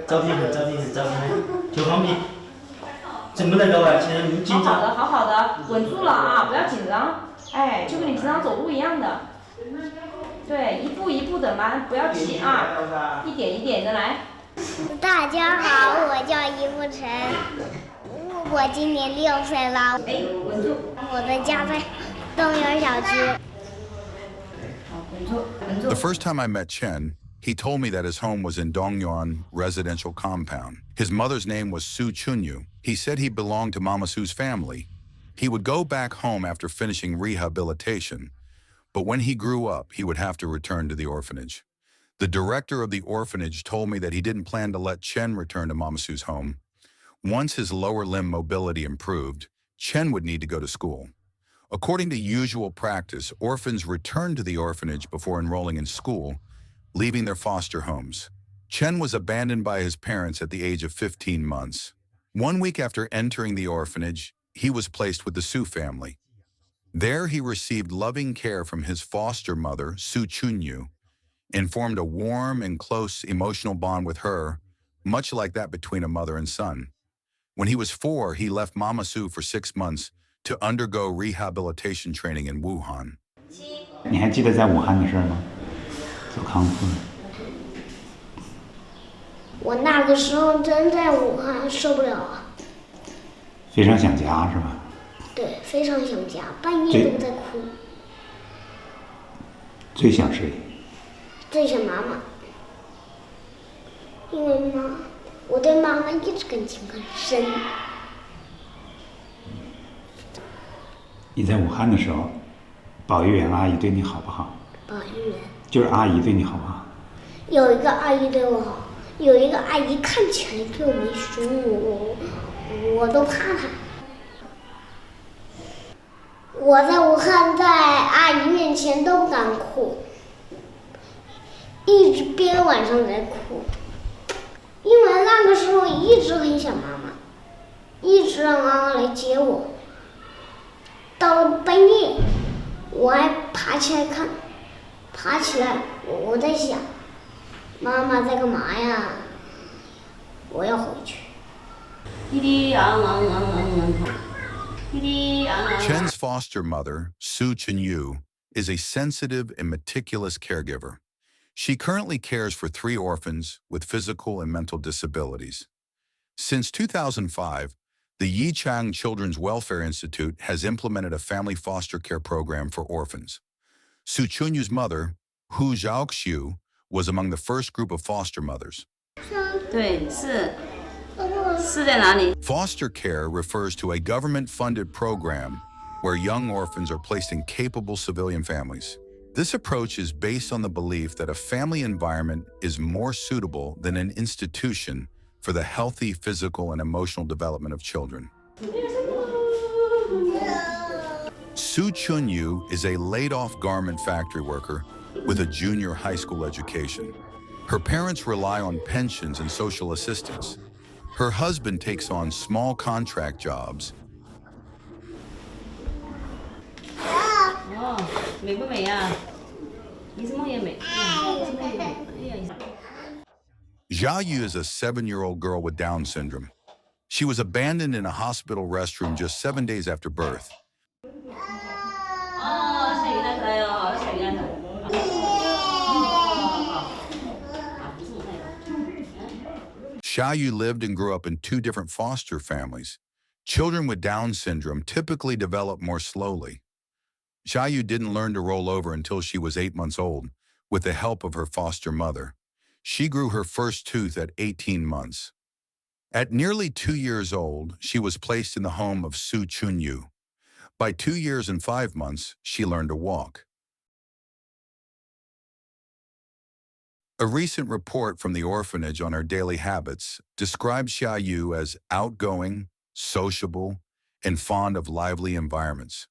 照片很照片很照片，就方便。怎么能够啊？现在你紧张。好的，好好的，稳住了啊，不要紧张。哎，就跟你平常走路一样的。对，一步一步的嘛，不要急啊，一点一点的来。大家好，我叫尹慕晨，我今年6岁了。哎，稳住。我的家在东园小区。好，稳住，稳住。 The first time I met Chen, he told me that his home was in Dongyuan residential compound. His mother's name was Su Chunyu. He said he belonged to Mama Su's family. He would go back home after finishing rehabilitation, but when he grew up, he would have to return to the orphanage. The director of the orphanage told me that he didn't plan to let Chen return to Mama Su's home. Once his lower limb mobility improved, Chen would need to go to school. According to usual practice, orphans return to the orphanage before enrolling in school, leaving their foster homes. Chen was abandoned by his parents at the age of 15 months. 1 week after entering the orphanage, he was placed with the Su family. There he received loving care from his foster mother, Su Chunyu, and formed a warm and close emotional bond with her, much like that between a mother and son. When he was 4, he left Mama Su for 6 months to undergo rehabilitation training in Wuhan. 你还记得在武汉的事吗？做康复。我那个时候真在武汉受不了啊。非常想家是吧？对，非常想家，半夜都在哭。最想谁？最想妈妈，因为我对妈妈一直感情很深。你在武汉的时候，保育员阿姨对你好不好？保育员就是阿姨对你好不好？有一个阿姨对我好，有一个阿姨看起来对我没凶，我都怕她。我在武汉在阿姨面前都不敢哭。一直憋晚上在哭，因为那个时候一直很想妈妈，一直让妈妈来接我。到了半夜，我还爬起来看，爬起来我在想，妈妈在干嘛呀？我要回去。Chen's foster mother, Su Chunyu, is a sensitive and meticulous caregiver. She currently cares for 3 orphans with physical and mental disabilities. Since 2005, the Yichang Children's Welfare Institute has implemented a family foster care program for orphans. Su Chunyu's mother, Hu Zhaoxiu, was among the first group of foster mothers. Foster care refers to a government-funded program where young orphans are placed in capable civilian families. This approach is based on the belief that a family environment is more suitable than an institution for the healthy physical and emotional development of children. Su Chunyu is a laid-off garment factory worker with a junior high school education. Her parents rely on pensions and social assistance. Her husband takes on small contract jobs. Xia Yu is a 7-year-old girl with Down syndrome. She was abandoned in a hospital restroom just 7 days after birth. Xia Yu lived and grew up in 2 different foster families. Children with Down syndrome typically develop more slowly. Xia Yu didn't learn to roll over until she was 8 months old, with the help of her foster mother. She grew her first tooth at 18 months. At nearly 2 years old, she was placed in the home of Su Chunyu. By 2 years and 5 months, she learned to walk. A recent report from the orphanage on her daily habits described Xia Yu as outgoing, sociable, and fond of lively environments.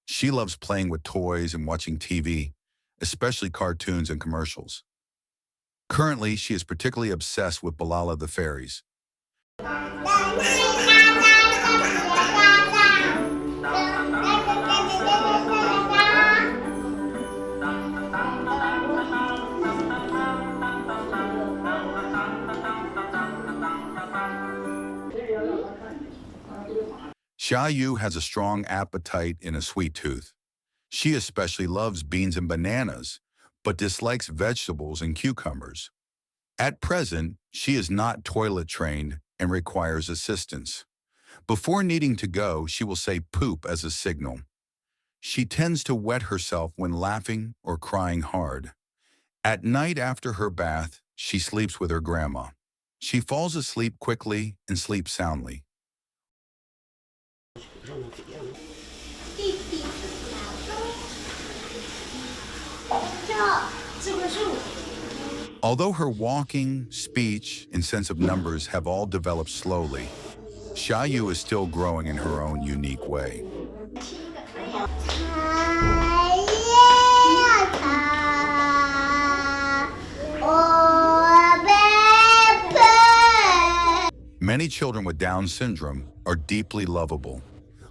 She loves playing with toys and watching TV, especially cartoons and commercials. Currently, she is particularly obsessed with Bilala the fairies. Xia Yu has a strong appetite and a sweet tooth. She especially loves beans and bananas, but dislikes vegetables and cucumbers. At present, she is not toilet trained and requires assistance. Before needing to go, she will say poop as a signal. She tends to wet herself when laughing or crying hard. At night after her bath, she sleeps with her grandma. She falls asleep quickly and sleeps soundly. Although her walking, speech, and sense of numbers have all developed slowly, Xia Yu is still growing in her own unique way. Many children with Down syndrome are deeply lovable,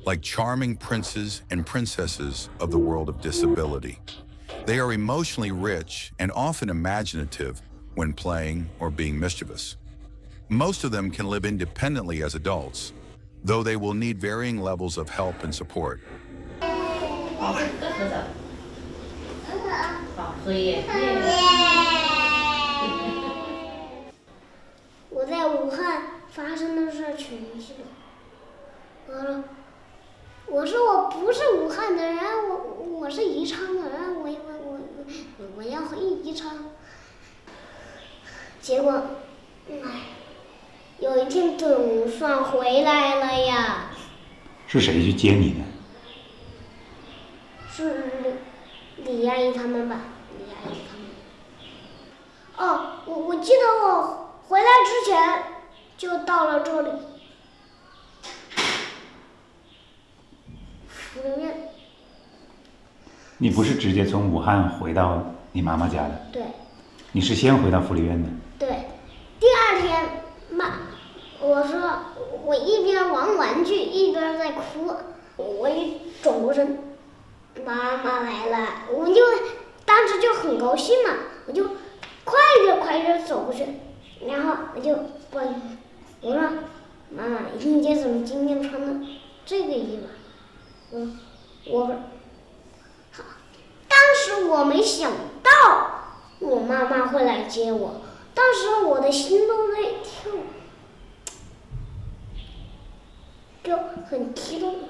like charming princes and princesses of the world of disability. They are emotionally rich and often imaginative when playing or being mischievous. Most of them can live independently as adults, though they will need varying levels of help and support. 我在武汉发生的事全记得。我说我不是武汉的人，我是宜昌的人，我要回宜昌。结果，有一天总算回来了呀。是谁去接你的？是李阿姨他们吧？李阿姨他们。哦，我记得我回来之前就到了这里。福利院。你不是直接从武汉回到你妈妈家的？对。你是先回到福利院的？对。第二天，我说我一边玩玩具一边在哭，我一转过身，妈妈来了，我就当时就很高兴嘛，我就快点走过去，然后我就我说妈妈，你姐怎么今天穿的这个衣服？当时我没想到我妈妈会来接我，当时我的心都在跳，就很激动的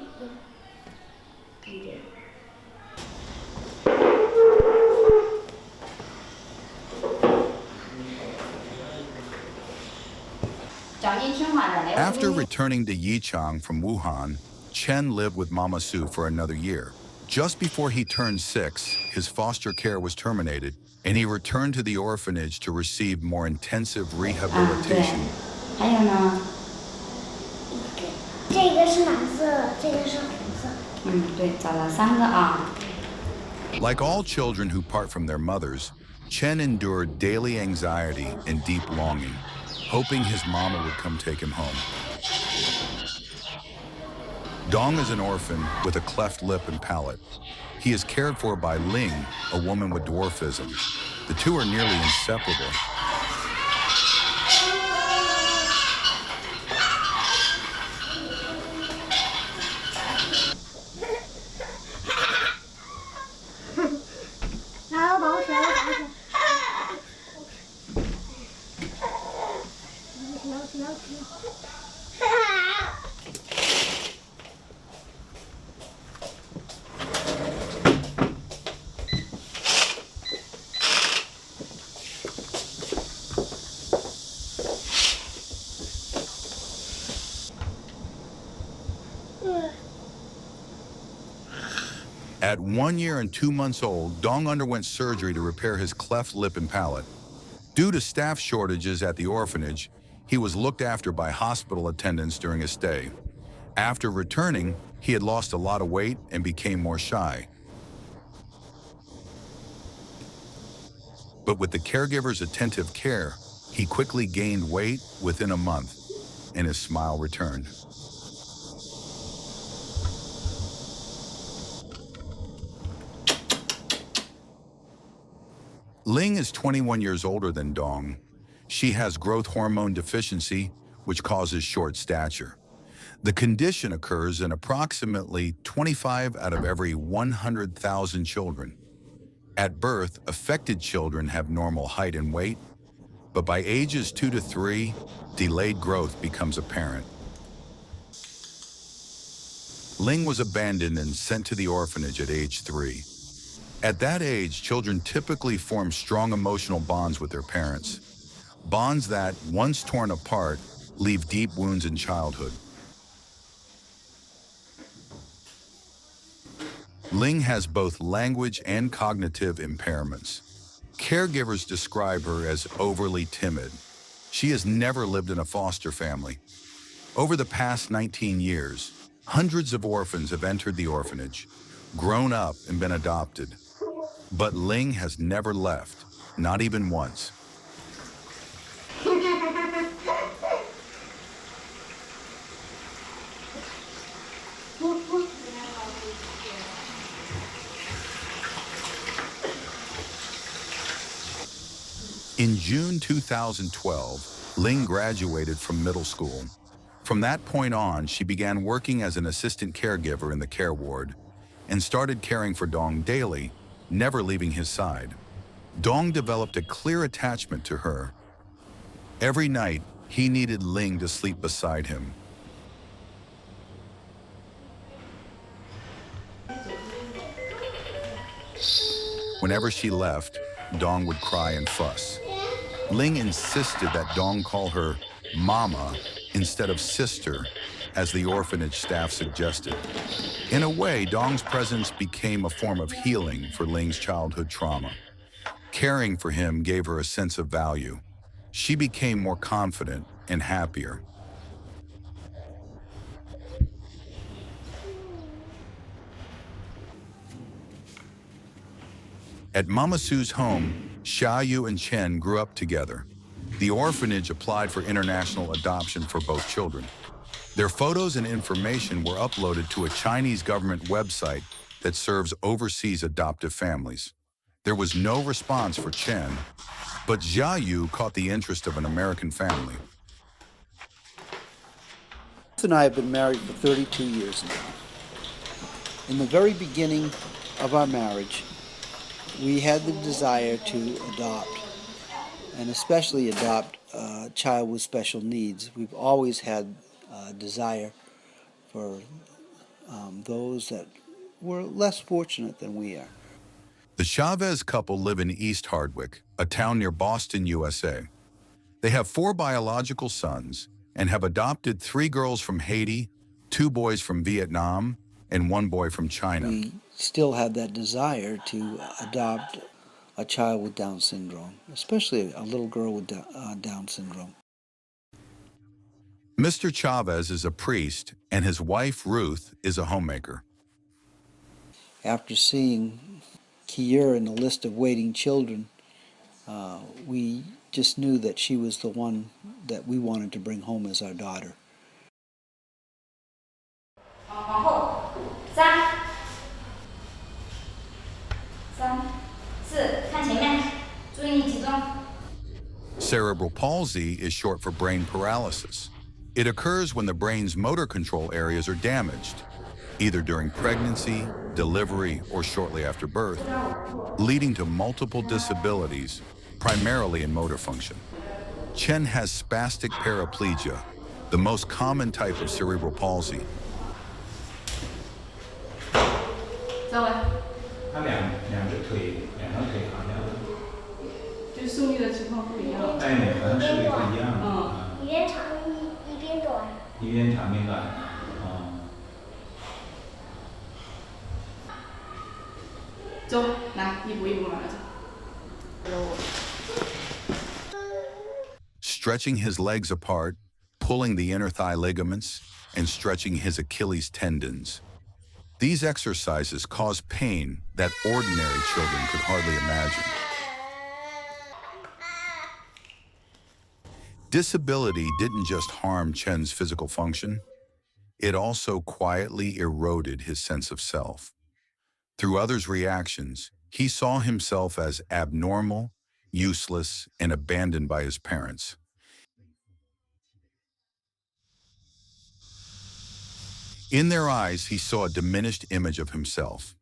感觉。After returning to Yichang from Wuhan, Chen lived with Mama Su for another year. Just before he turned 6, his foster care was terminated, and he returned to the orphanage to receive more intensive rehabilitation. 还有呢？这个是蓝色，这个是红色。对，找了3个啊。Like all children who part from their mothers, Chen endured daily anxiety and deep longing, hoping his mama would come take him home. Dong is an orphan with a cleft lip and palate. He is cared for by Ling, a woman with dwarfism. The two are nearly inseparable. At 1 year and 2 months old, Dong underwent surgery to repair his cleft lip and palate. Due to staff shortages at the orphanage, he was looked after by hospital attendants during his stay. After returning, he had lost a lot of weight and became more shy. But with the caregiver's attentive care, he quickly gained weight within a month, and his smile returned. Ling is 21 years older than Dong. She has growth hormone deficiency, which causes short stature. The condition occurs in approximately 25 out of every 100,000 children. At birth, affected children have normal height and weight, but by ages 2 to 3, delayed growth becomes apparent. Ling was abandoned and sent to the orphanage at age 3. At that age, children typically form strong emotional bonds with their parents, bonds that, once torn apart, leave deep wounds in childhood. Ling has both language and cognitive impairments. Caregivers describe her as overly timid. She has never lived in a foster family. Over the past 19 years, hundreds of orphans have entered the orphanage, grown up and been adopted. But Ling has never left, not even once. In June 2012, Ling graduated from middle school. From that point on, she began working as an assistant caregiver in the care ward and started caring for Dong daily, never leaving his side. Dong developed a clear attachment to her. Every night, he needed Ling to sleep beside him. Whenever she left, Dong would cry and fuss. Ling insisted that Dong call her Mama instead of sister, as the orphanage staff suggested. In a way, Dong's presence became a form of healing for Ling's childhood trauma. Caring for him gave her a sense of value. She became more confident and happier. At Mama Su's home, Xia Yu and Chen grew up together. The orphanage applied for international adoption for both children. Their photos and information were uploaded to a Chinese government website that serves overseas adoptive families. There was no response for Chen, but Xia Yu caught the interest of an American family. Ruth and I have been married for 32 years now. In the very beginning of our marriage, we had the desire to adopt, and especially adopt a child with special needs. We've always had a desire for those that were less fortunate than we are. The Chavez couple live in East Hardwick, a town near Boston, USA. They have 4 biological sons and have adopted 3 girls from Haiti, 2 boys from Vietnam, and 1 boy from China. We still have that desire to adopt a child with Down syndrome, especially a little girl with Down syndrome. Mr. Chavez is a priest, and his wife, Ruth, is a homemaker. After seeing Kier in the list of waiting children, we just knew that she was the one that we wanted to bring home as our daughter. 往后，3、3、4，看前面，注意力集中。 Cerebral palsy is short for brain paralysis. It occurs when the brain's motor control areas are damaged, either during pregnancy, delivery, or shortly after birth, leading to multiple disabilities, primarily in motor function. Chen has spastic paraplegia, the most common type of cerebral palsy. 周围，他两只腿，两条腿好像，就是受力的情况不一样。哎，好像视力不一样。一边长一边短。一边长边短。走，来，一步一步慢慢走。 Stretching his legs apart, pulling the inner thigh ligaments, and stretching his Achilles tendons. These exercises cause pain that ordinary children could hardly imagine. Disability didn't just harm Chen's physical function, it also quietly eroded his sense of self. Through others' reactions, he saw himself as abnormal, useless, and abandoned by his parents. In their eyes, he saw a diminished image of himself.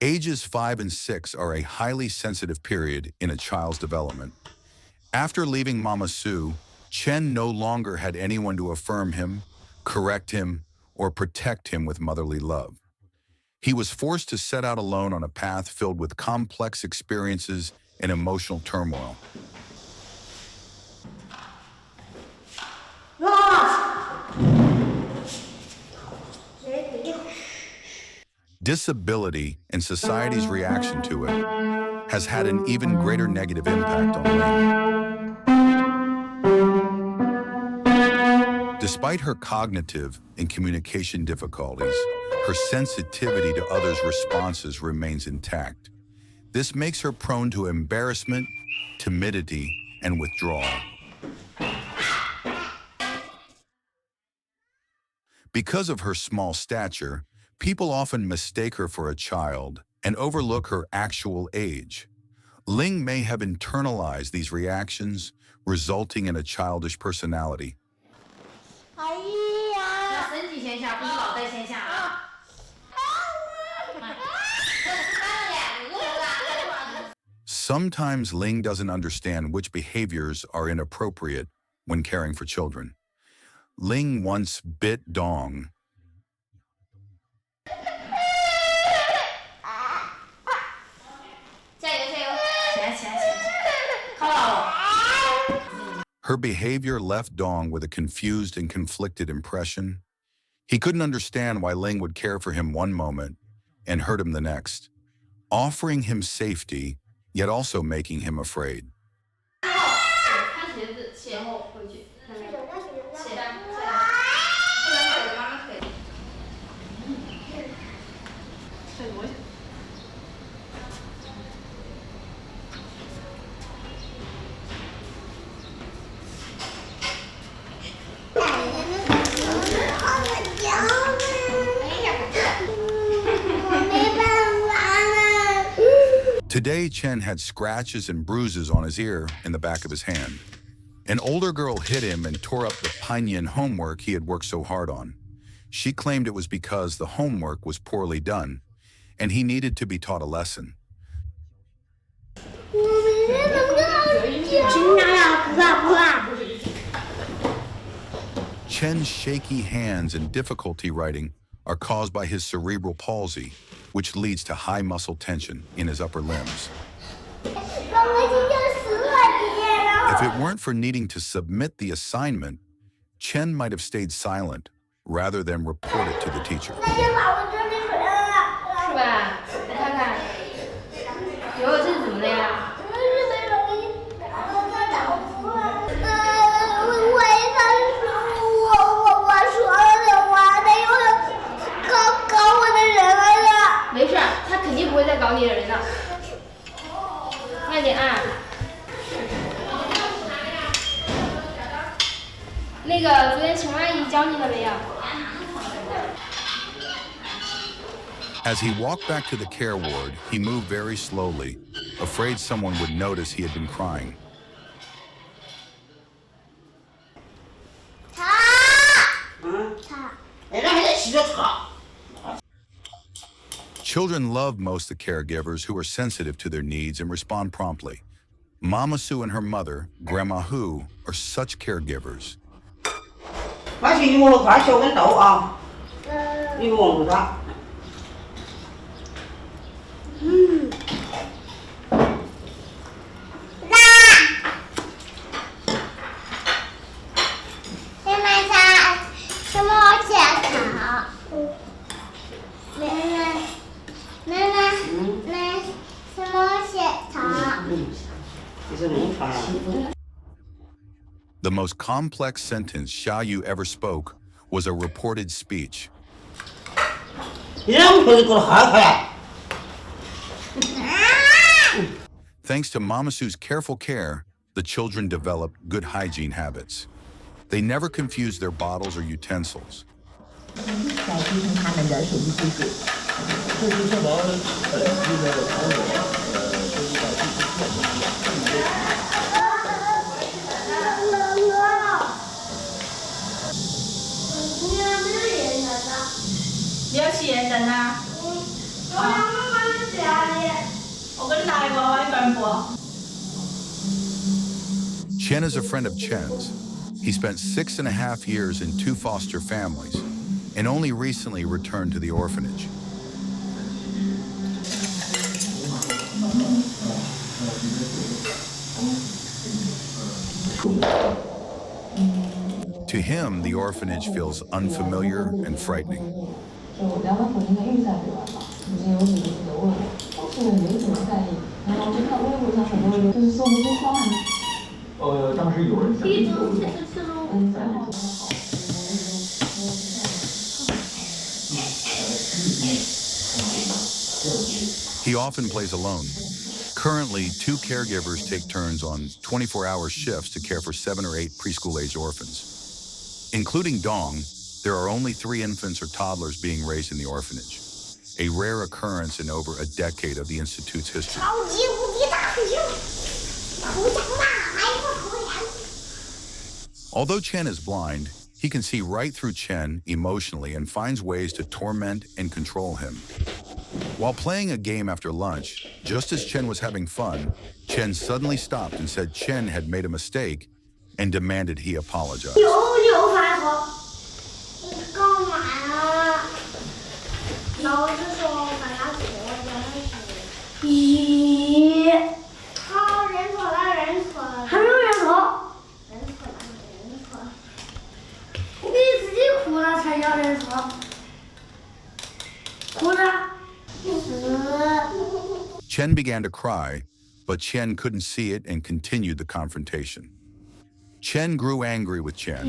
Ages 5 and 6 are a highly sensitive period in a child's development. After leaving Mama Su, Chen no longer had anyone to affirm him, correct him, or protect him with motherly love. He was forced to set out alone on a path filled with complex experiences and emotional turmoil. Disability and society's reaction to it has had an even greater negative impact on Ling. Despite her cognitive and communication difficulties, her sensitivity to others' responses remains intact. This makes her prone to embarrassment, timidity, and withdrawal. Because of her small stature, people often mistake her for a child and overlook her actual age. Ling may have internalized these reactions, resulting in a childish personality. Sometimes Ling doesn't understand which behaviors are inappropriate when caring for children. Ling once bit Dong. Her behavior left Dong with a confused and conflicted impression. He couldn't understand why Ling would care for him one moment and hurt him the next, offering him safety, yet also making him afraid. Today, Chen had scratches and bruises on his ear and the back of his hand. An older girl hit him and tore up the Pinyin homework he had worked so hard on. She claimed it was because the homework was poorly done, and he needed to be taught a lesson. Chen's shaky hands and difficulty writing are caused by his cerebral palsy, which leads to high muscle tension in his upper limbs. If it weren't for needing to submit the assignment, Chen might have stayed silent rather than report it to the teacher. As he walked back to the care ward, he moved very slowly, afraid someone would notice he had been crying. Children love most the caregivers who are sensitive to their needs and respond promptly. Mama Su and her mother, Grandma Hu, are such caregivers. The most complex sentence Xia Yu ever spoke was a reported speech. Thanks to Mama Su's careful care, the children developed good hygiene habits. They never confused their bottles or utensils. 来继承他们的手机记录。这是确保本地的保有收集到地区你要吃盐蛋啊？我要妈妈的家里。我跟你来过，我一个人过。 Chen is a friend of Chen's. He spent 6.5 years in 2 foster families and only recently returned to the orphanage. To him, the orphanage feels unfamiliar and frightening. He often plays alone. Currently, 2 caregivers take turns on 24-hour shifts to care for 7 or 8 preschool-age orphans. Including Dong, there are only 3 infants or toddlers being raised in the orphanage, a rare occurrence in over a decade of the institute's history. Although Chen is blind, he can see right through Chen emotionally and finds ways to torment and control him. While playing a game after lunch, just as Chen was having fun, Chen suddenly stopped and said Chen had made a mistake and demanded he apologize. Chen began to cry, but Chen couldn't see it and continued the confrontation. Chen grew angry with Chen.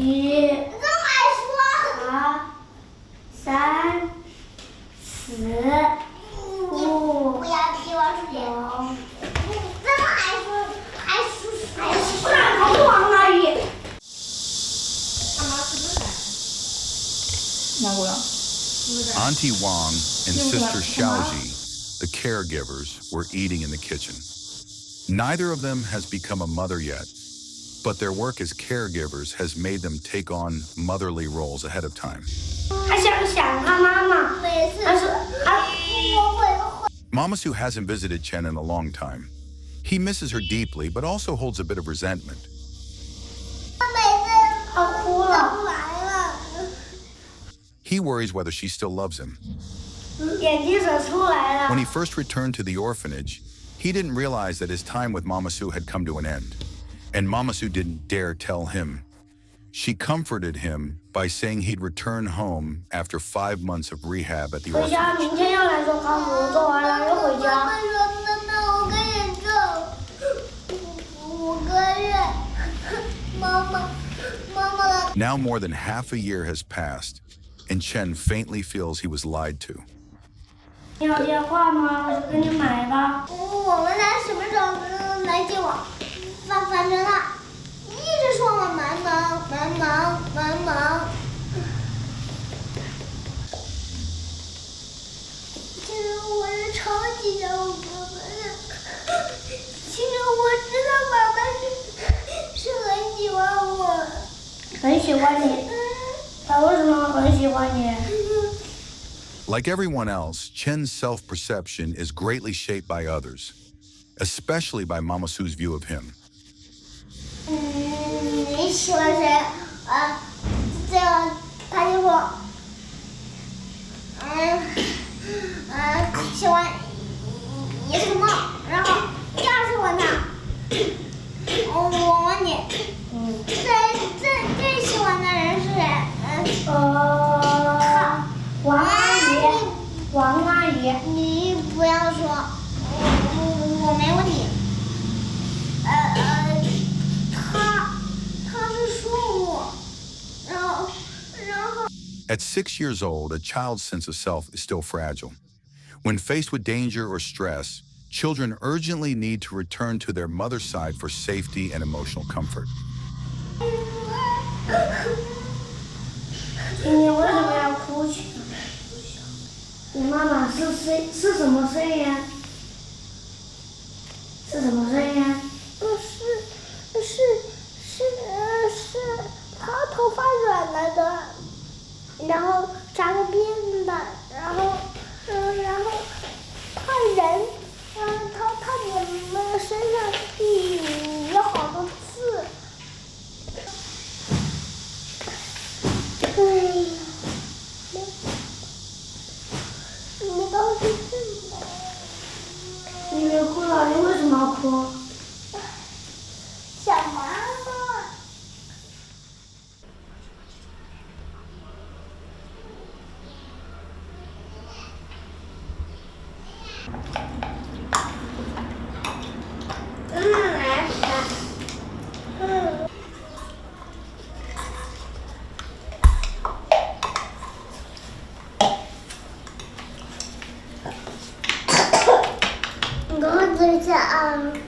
Auntie Wang and Sister Xiaoji, the caregivers, were eating in the kitchen. Neither of them has become a mother yet, but their work as caregivers has made them take on motherly roles ahead of time. Mama Su hasn't visited Chen in a long time. He misses her deeply, but also holds a bit of resentment. He worries whether she still loves him. When he first returned to the orphanage, he didn't realize that his time with Mama Su had come to an end, and Mama Su didn't dare tell him. She comforted him by saying he'd return home after 5 months of rehab at the orphanage. Now more than half a year has passed, and Chen faintly feels he was lied to. Like everyone else, Chen's self-perception is greatly shaped by others, especially by Mama Su's view of him. At 6 years old, a child's sense of self is still fragile. When faced with danger or stress, children urgently need to return to their mother's side for safety and emotional comfort. 是什么声音呀？是什么声音呀？是他头发软了的，然后扎个辫的，然后他人，他脸的身上有好多刺。哎呀，你到底是什么？你别哭了，你为什么要哭？想妈妈。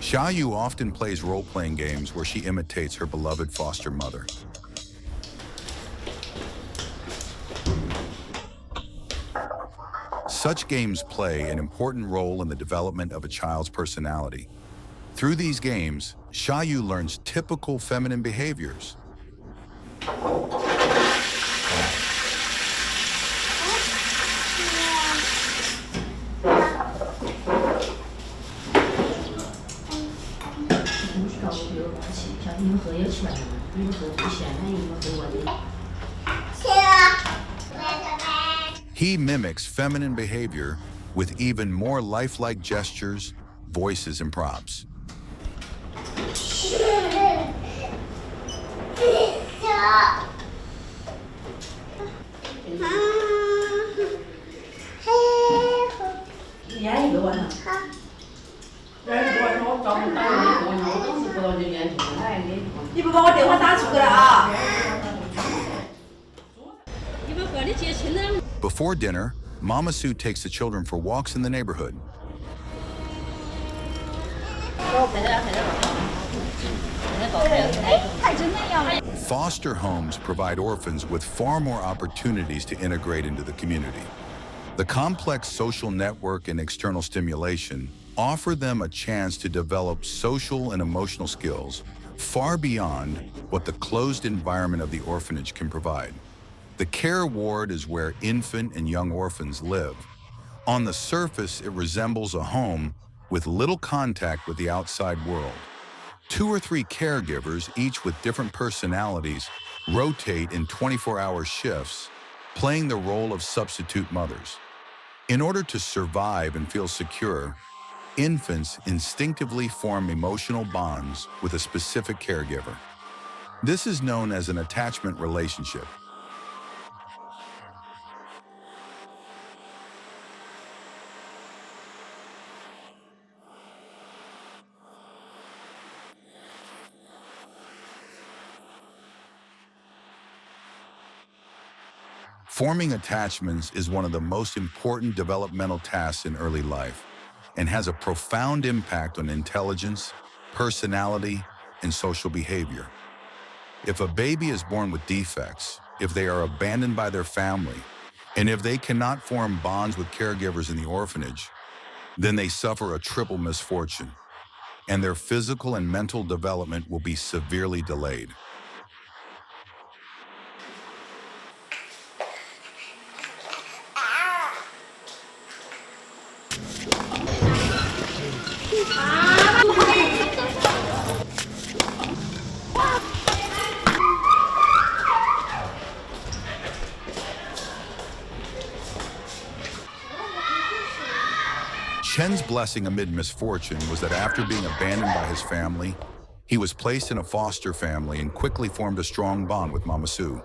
Xia Yu often plays role-playing games where she imitates her beloved foster mother. Such games play an important role in the development of a child's personality. Through these games, Xia Yu learns typical feminine behaviors. He mimics feminine behavior with even more lifelike gestures, voices, and props. Before dinner, Mama Sue takes the children for walks in the neighborhood. Foster homes provide orphans with far more opportunities to integrate into the community. The complex social network and external stimulation offer them a chance to develop social and emotional skills far beyond what the closed environment of the orphanage can provide. The care ward is where infant and young orphans live. On the surface, it resembles a home with little contact with the outside world. 2 or 3 caregivers, each with different personalities, rotate in 24-hour shifts, playing the role of substitute mothers. In order to survive and feel secure, infants instinctively form emotional bonds with a specific caregiver. This is known as an attachment relationship. Forming attachments is one of the most important developmental tasks in early life and has a profound impact on intelligence, personality, and social behavior. If a baby is born with defects, if they are abandoned by their family, and if they cannot form bonds with caregivers in the orphanage, then they suffer a triple misfortune, and their physical and mental development will be severely delayed. Chen's blessing amid misfortune was that after being abandoned by his family, he was placed in a foster family and quickly formed a strong bond with Mama Sue.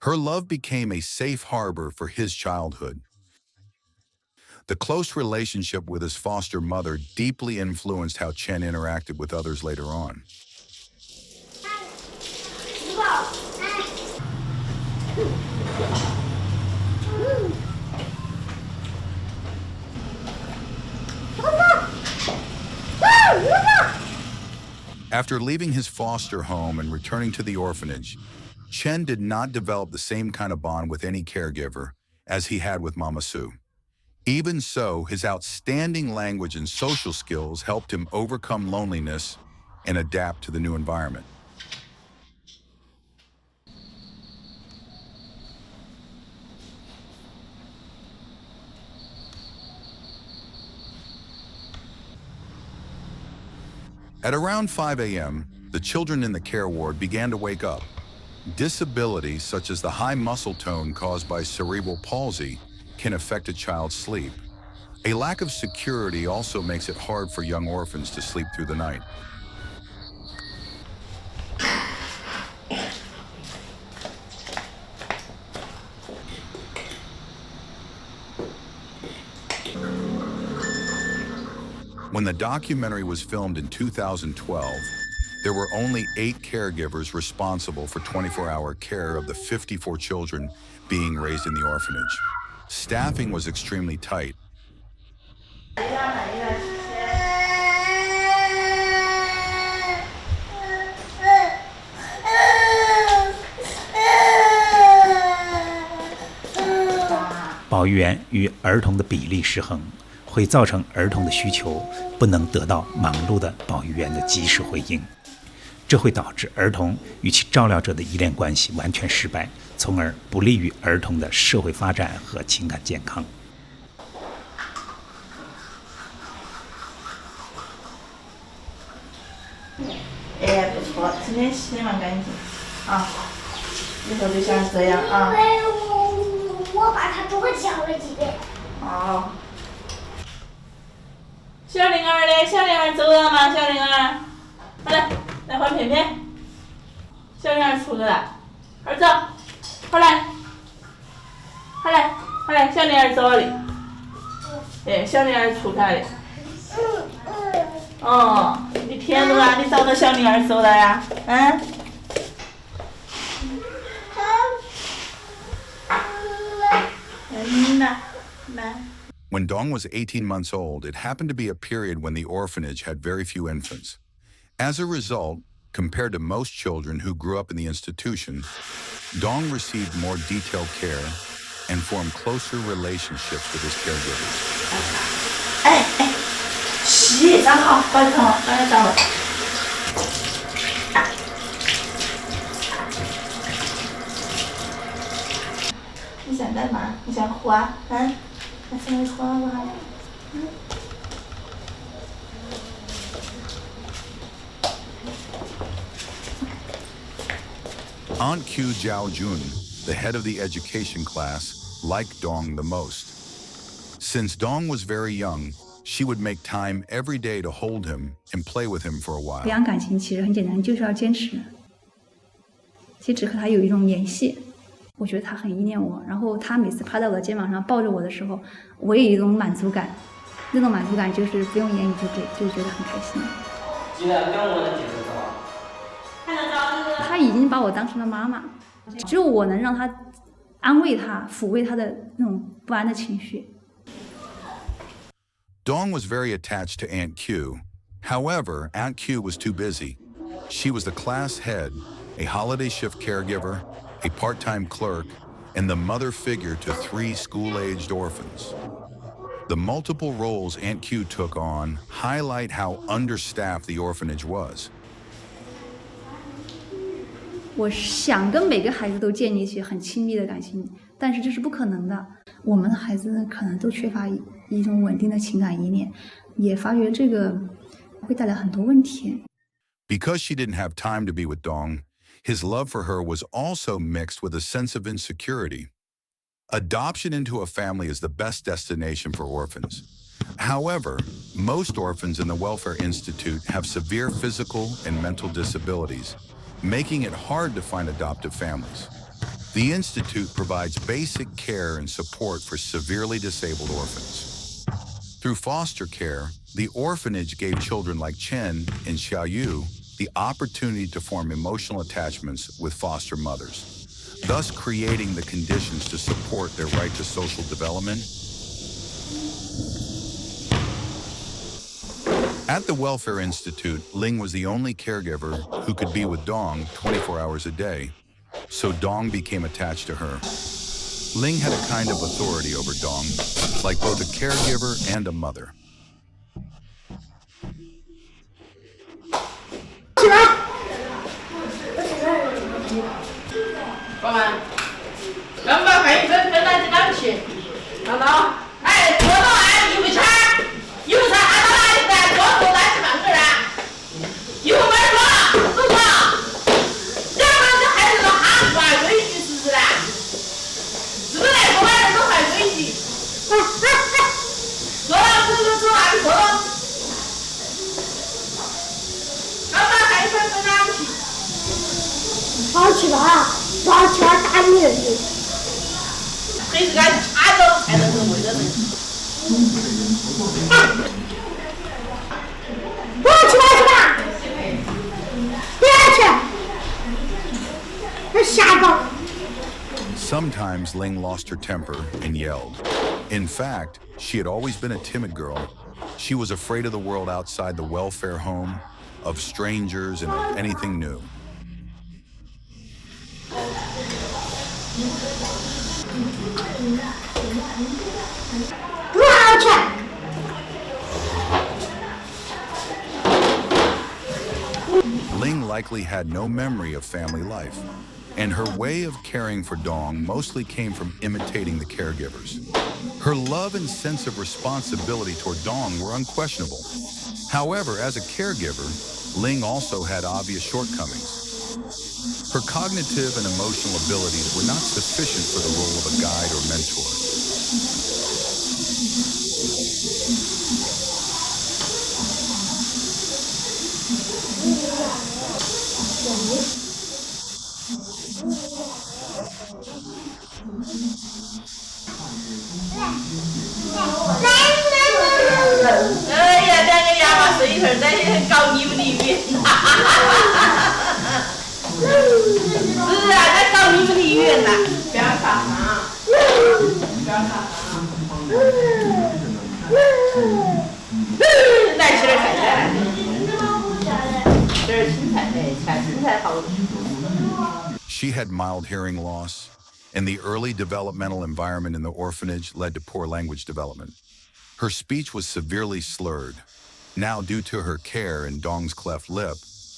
Her love became a safe harbor for his childhood. The close relationship with his foster mother deeply influenced how Chen interacted with others later on. After leaving his foster home and returning to the orphanage, Chen did not develop the same kind of bond with any caregiver as he had with Mama Su. Even so, his outstanding language and social skills helped him overcome loneliness and adapt to the new environment. At around 5 a.m., the children in the care ward began to wake up. Disabilities such as the high muscle tone caused by cerebral palsy can affect a child's sleep. A lack of security also makes it hard for young orphans to sleep through the night. When the documentary was filmed in 2012, there were only 8 caregivers responsible for 24-hour care of the 54 children being raised in the orphanage. Staffing was extremely tight. "保育员与儿童的比例失衡，会造成儿童的需求不能得到忙碌的保育员的及时回应，这会导致儿童与其照料者的依恋关系完全失败，从而不利于儿童的社会发展和情感健康。哎，不错，今天洗得蛮干净啊，以后就像这样啊。因为我把它多讲了几遍。哦。小灵儿嘞，小灵儿走了吗？小灵儿，来，来换片片。小灵儿出来了，儿走，快来，快来，快来，小灵儿走了。哎，小灵儿出来了。哦，你天哪啊！你找到小灵儿走了呀？嗯？When Dong was 18 months old, it happened to be a period when the orphanage had very few infants. As a result, compared to most children who grew up in the institution, Dong received more detailed care and formed closer relationships with his caregivers. 洗，站好，把它好，把它站了。你想干嘛？你想哭啊？嗯？那现在哭好不好？嗯。Aunt Q Zhaojun, the head of the education class, liked Dong the most. Since Dong was very young, she would make time every day to hold him and play with him for a while. 培养感情其实很简单，就是要坚持，坚持和他有一种联系。我觉得他很依恋我，然后他每次趴在我的肩膀上抱着我的时候，我也有一种满足感，那种满足感就是不用言语就觉得很开心。他已经把我当成了妈妈，只有我能让他安慰他、抚慰他的那种不安的情绪。Dong was very attached to Aunt Q. However, Aunt Q was too busy. She was the class head, a holiday shift caregiver, a part-time clerk, and the mother figure to 3 school-aged orphans. The multiple roles Aunt Q took on highlight how understaffed the orphanage was. 我想跟每个孩子都建立起很亲密的感情，但是这是不可能的。我们的孩子可能都缺乏一种稳定的情感依恋，也发觉这个会带来很多问题。Because she didn't have time to be with Dong, his love for her was also mixed with a sense of insecurity. Adoption into a family is the best destination for orphans. However, most orphans in the Welfare Institute have severe physical and mental disabilities, making it hard to find adoptive families. The Institute provides basic care and support for severely disabled orphans. Through foster care, the orphanage gave children like Chen and Xia Yu the opportunity to form emotional attachments with foster mothers, thus creating the conditions to support their right to social development. At the Welfare Institute, Ling was the only caregiver who could be with Dong 24 hours a day, so Dong became attached to her. Ling had a kind of authority over Dong, like both a caregiver and a mother. 起来！爸爸，刚把饭分到这两去，看到？哎，坐到俺油钱，油钱按到哪里来？多多哪去办个人？油没说，不说，两个这孩子都还不按规矩，是不是的？是不是来说俺这都按规矩？坐到走哪里坐到？ 好起来啊！抓起来打你！非是俺掐着才能是为了人。不要起来是吧？别去！那瞎搞！ Sometimes Ling lost her temper and yelled. In fact, she had always been a timid girl. She was afraid of the world outside the welfare home, of strangers, and of anything new. Ling likely had no memory of family life, and her way of caring for Dong mostly came from imitating the caregivers. Her love and sense of responsibility toward Dong were unquestionable. However, as a caregiver, Ling also had obvious shortcomings. Her cognitive and emotional abilities were not sufficient for the role of a guide or mentor. She had mild hearing loss, and the early developmental environment in the orphanage led to poor language development. Her speech was severely slurred. Now, due to her care and Dong's cleft lip,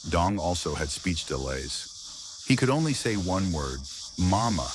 Dong also had speech delays. He could only say one word, mama.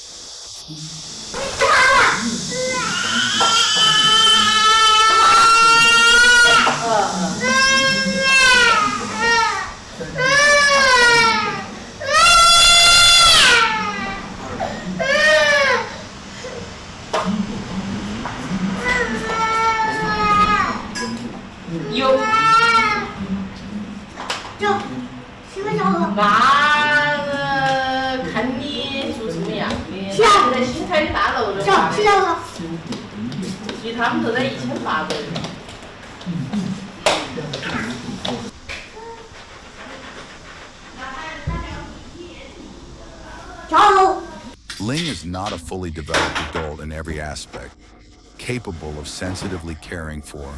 Ling is not a fully developed adult in every aspect, capable of sensitively caring for,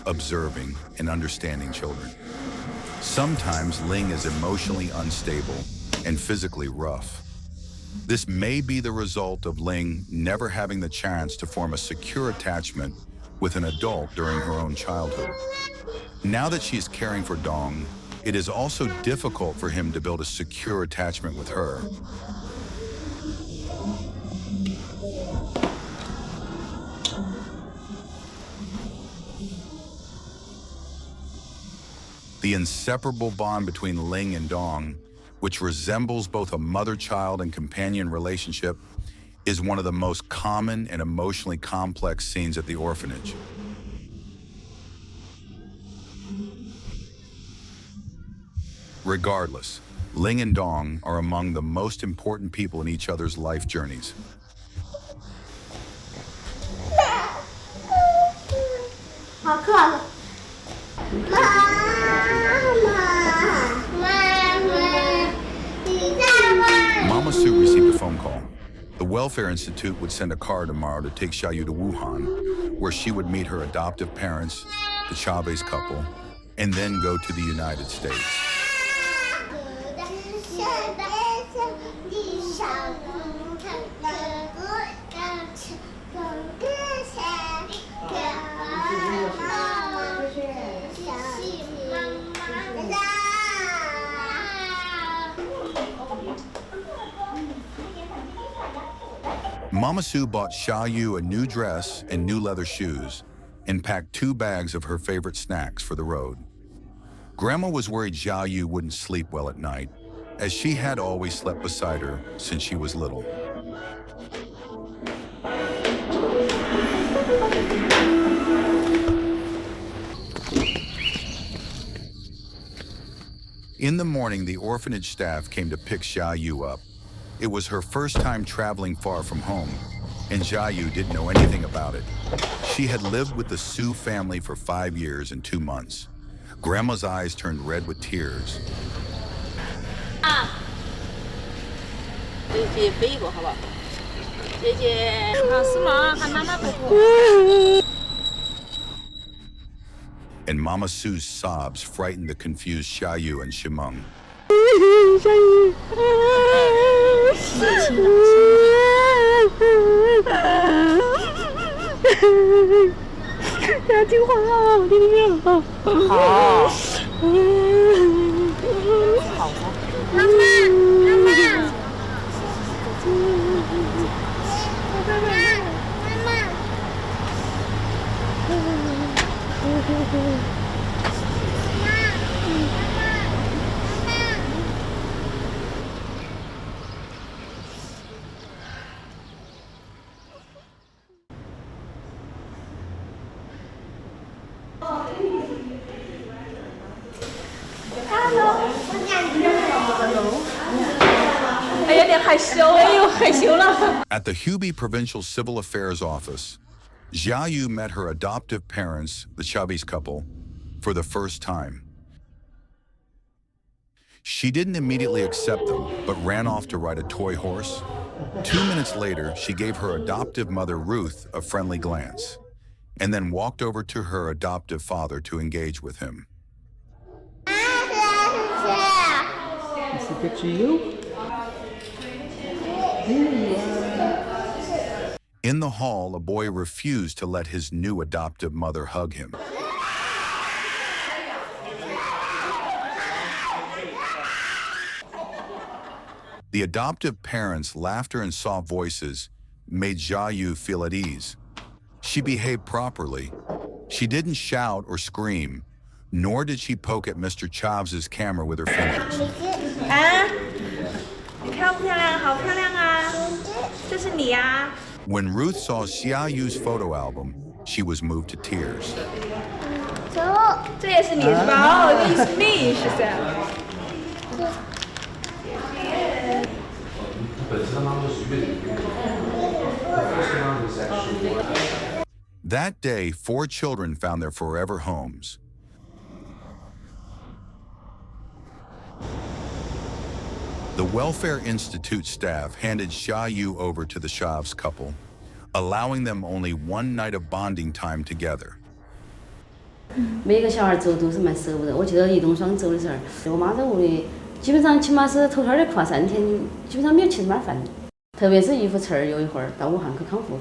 observing, and understanding children. Sometimes Ling is emotionally unstable and physically rough. This may be the result of Ling never having the chance to form a secure attachment with an adult during her own childhood. Now that she is caring for Dong, it is also difficult for him to build a secure attachment with her. The inseparable bond between Ling and Dong, which resembles both a mother-child and companion relationship, is one of the most common and emotionally complex scenes at the orphanage. Regardless, Ling and Dong are among the most important people in each other's life journeys. 好渴。妈妈，你在吗？ Mama Su received a phone call. The Welfare Institute would send a car tomorrow to take Xia Yu to Wuhan, where she would meet her adoptive parents, the Chavez couple, and then go to the United States. Mama Su bought Xia Yu a new dress and new leather shoes and packed 2 bags of her favorite snacks for the road. Grandma was worried Xia Yu wouldn't sleep well at night, as she had always slept beside her since she was little. In the morning, the orphanage staff came to pick Xia Yu up. It was her first time traveling far from home, and Xia Yu didn't know anything about it. She had lived with the Su family for 5 years and 2 months. Grandma's eyes turned red with tears. 姐姐背一个好不好？姐姐，是吗？喊妈妈背过。 And Mama Su's sobs frightened the confused Xia Yu and Shimeng. 要听话啊，我听听好。好。好的。妈妈，妈妈。At the Hubei Provincial Civil Affairs Office, Xia Yu met her adoptive parents, the Chavez couple, for the first time. She didn't immediately accept them, but ran off to ride a toy horse. 2 minutes later, she gave her adoptive mother, Ruth, a friendly glance, and then walked over to her adoptive father to engage with him. Is the picture you? In the hall, a boy refused to let his new adoptive mother hug him. The adoptive parents' laughter and soft voices made Xia Yu feel at ease. She behaved properly. She didn't shout or scream, nor did she poke at Mr. Chavez's camera with her fingers. 你漂不漂亮？好漂亮啊！这是你呀。 When Ruth saw Xia Yu's photo album, she was moved to tears. 这也是你是吧？Oh, it's me, she said. That day, 4 children found their forever homes. The Welfare Institute staff handed Xia Yu over to the Chavez couple, allowing them only 1 night of bonding time together. 每个小孩走都是蛮舍不得。我记得移动双走的时候，我妈在屋里，基本上起码是头天得跨3天，基本上没有吃什么饭。特别是姨父侄儿有一会儿到武汉去康复。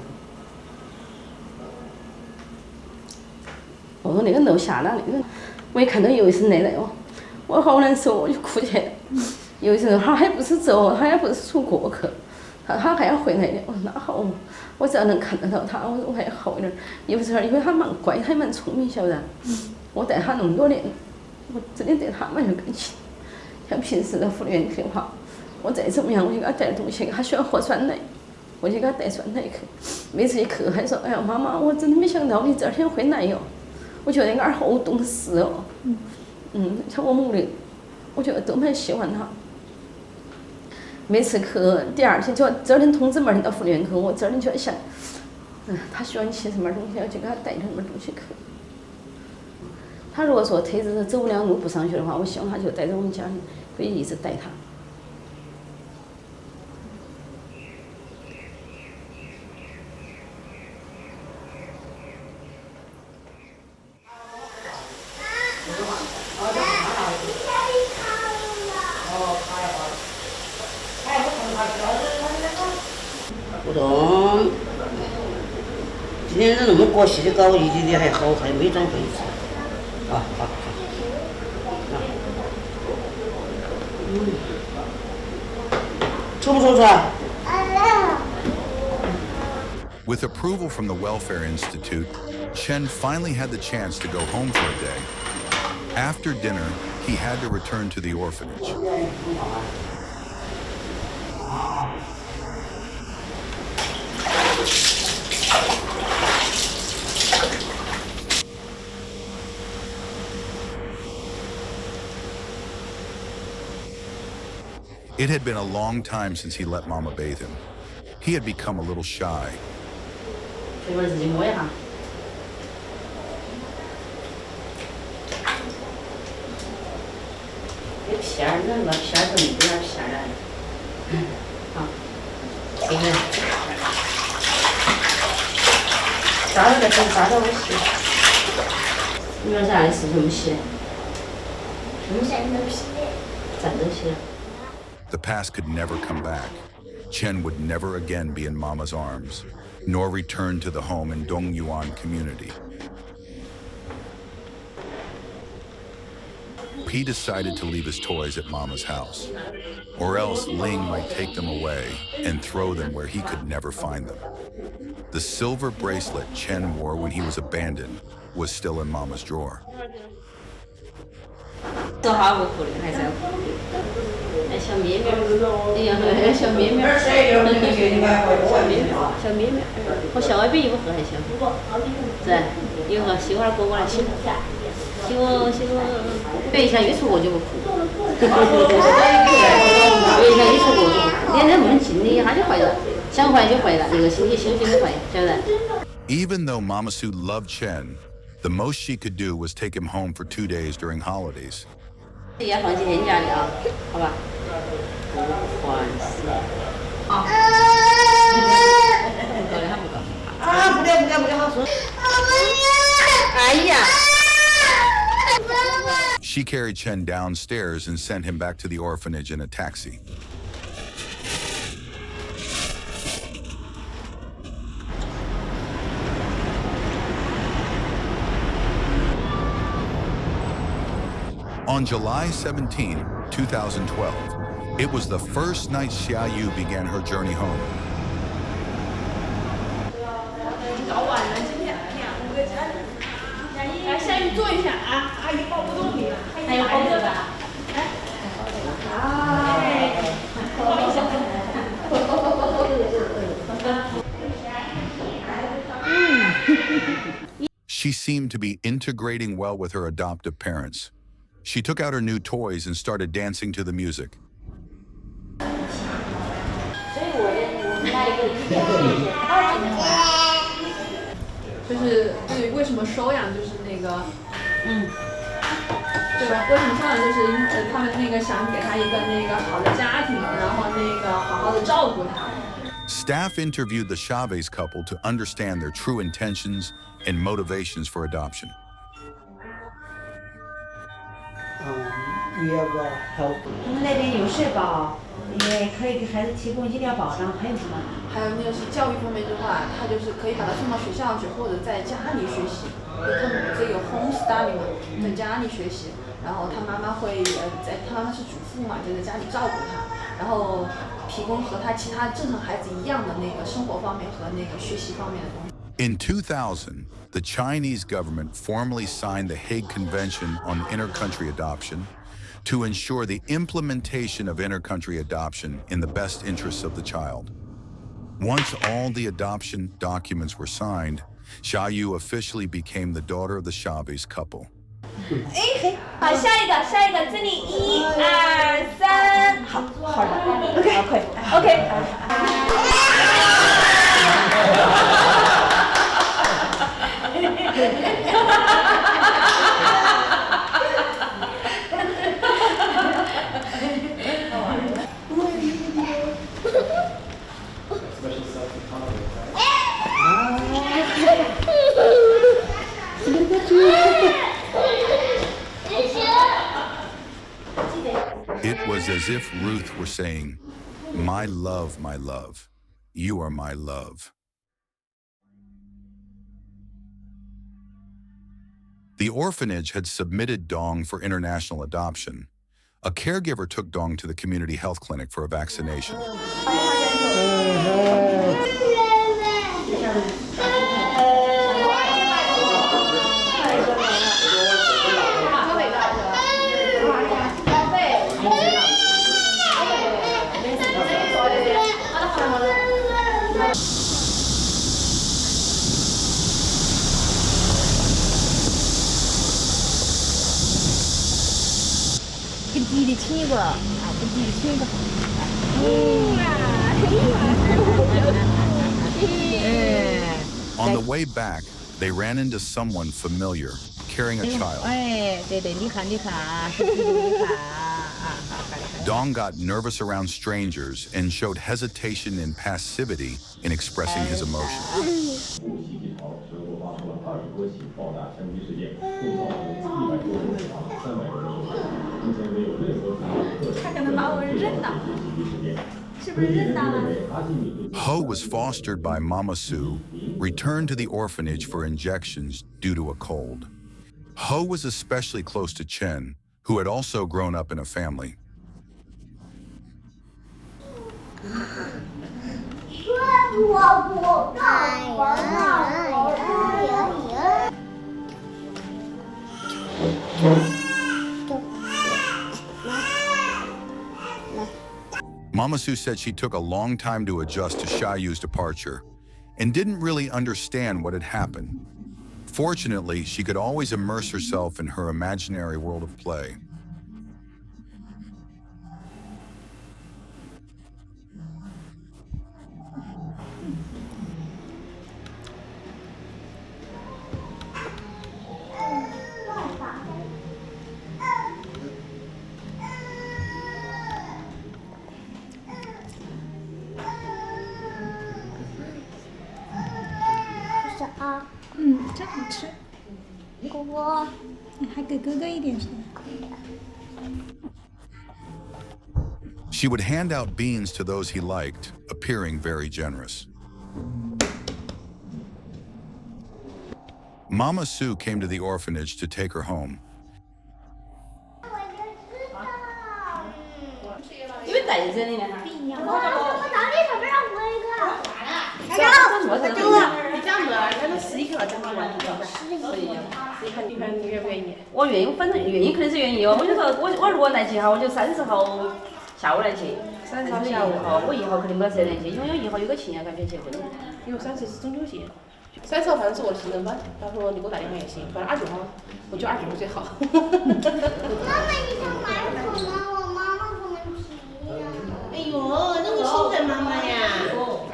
我说那个楼下那个，我一看到有一声泪来哦，我好难受，我就哭起来了。有一声他还不是走，他还不是出过客，他还要回来的。我说那好，我只要能看得到他，我还好一点。姨父侄儿因为他蛮乖，他蛮聪明，晓得。我带他那么多年，我真的对他蛮有感情。像平时的服务员的话，我再怎么样，我就给他带东西，他喜欢喝酸奶，我就给他带酸奶去。每次一去还说：“哎呀，妈妈，我真的没想到你这天会来哟！我觉得你儿好懂事哦。”像我们屋里，我觉得都蛮喜欢他。每次去第二天就这儿天通知明儿天到妇女院去，我这儿天就在想，他需要你吃什么东西，要去给他带什么东西去。他如果说特子走不了路不上学的话，我希望他就待在我们家里，可以一直带他。不动。今天人那么过细的高，一滴滴还好，还没长痱子。好。抽不抽出来？ With approval from the Welfare Institute, Chen finally had the chance to go home for a day. After dinner, he had to return to the orphanage. It had been a long time since he let Mama bathe him. He had become a little shy. The past could never come back. Chen would never again be in Mama's arms, nor return to the home in Dongyuan community. He decided to leave his toys at Mama's house, or else Ling might take them away and throw them where he could never find them. The silver bracelet Chen wore when he was abandoned was still in Mama's drawer. 小咩咩，哎呀，小咩咩，小咩咩，我小外边一个喝还行，是，一个洗碗锅我来洗，洗个，别一下一出锅就不哭，别一下一出锅就不哭，连那么近的一下就坏了，想坏就坏了，一个星期休息就坏，晓得。Even though Mama Su loved Chen, the most she could do was take him home for 2 days during holidays. 要放几天假的啊，好吧？不管是啊，搞得还不搞啊？不得，好说。哎呀！ She carried Chen downstairs and sent him back to the orphanage in a taxi. On July 17, 2012, it was the first night Xia Yu began her journey home. She seemed to be integrating well with her adoptive parents. She took out her new toys and started dancing to the music. 就是为什么收养就是那个，对吧？为什么收养就是他们那个想给他一个那个好的家庭，然后那个好好的照顾他。 Staff interviewed the Chavez couple to understand their true intentions and motivations for adoption. We have help. 我们那边有社保，也可以给孩子提供医疗保障，还有什么？还有那个是教育方面的话，他就是可以把他送到学校去，或者在家里学习。就他们这有 home study 嘛，在家里学习。然后他妈妈会他妈妈是主妇嘛，就在家里照顾他，然后提供和他其他正常孩子一样的那个生活方面和那个学习方面的东西。 In 2000, the Chinese government formally signed the Hague Convention on Inter-Country Adoption to ensure the implementation of inter-country adoption in the best interests of the child. Once all the adoption documents were signed, Xia Yu officially became the daughter of the Chavez couple. 好，下一个，这里1、2、3，好的，快 It was as if Ruth were saying, my love, you are my love. The orphanage had submitted Dong for international adoption. A caregiver took Dong to the community health clinic for a vaccination. On the way back, they ran into someone familiar, carrying a child. Dong got nervous around strangers and showed hesitation and passivity in expressing his emotions. Ho was fostered by Mama Su, returned to the orphanage for injections due to a cold. Ho was especially close to Chen, who had also grown up in a family. Mama Su said she took a long time to adjust to Xia Yu's departure and didn't really understand what had happened. Fortunately, she could always immerse herself in her imaginary world of play. She would hand out beans to those he liked, appearing very generous. Mama Su came to the orphanage to take her home.我愿意，反正愿意肯定是愿意哦。我就说我如果来接哈，我就30号下午来接。30号下午哈，我1号肯定没得时间来接，因为1号有个亲戚赶紧结婚。因为30是中秋节，30号反正是我的行政班，到时候你给我打电话也行，反正29号，我觉得29号最好。妈妈，你想买什么？我妈妈怎么提呀？哎呦，那么心疼妈妈呀！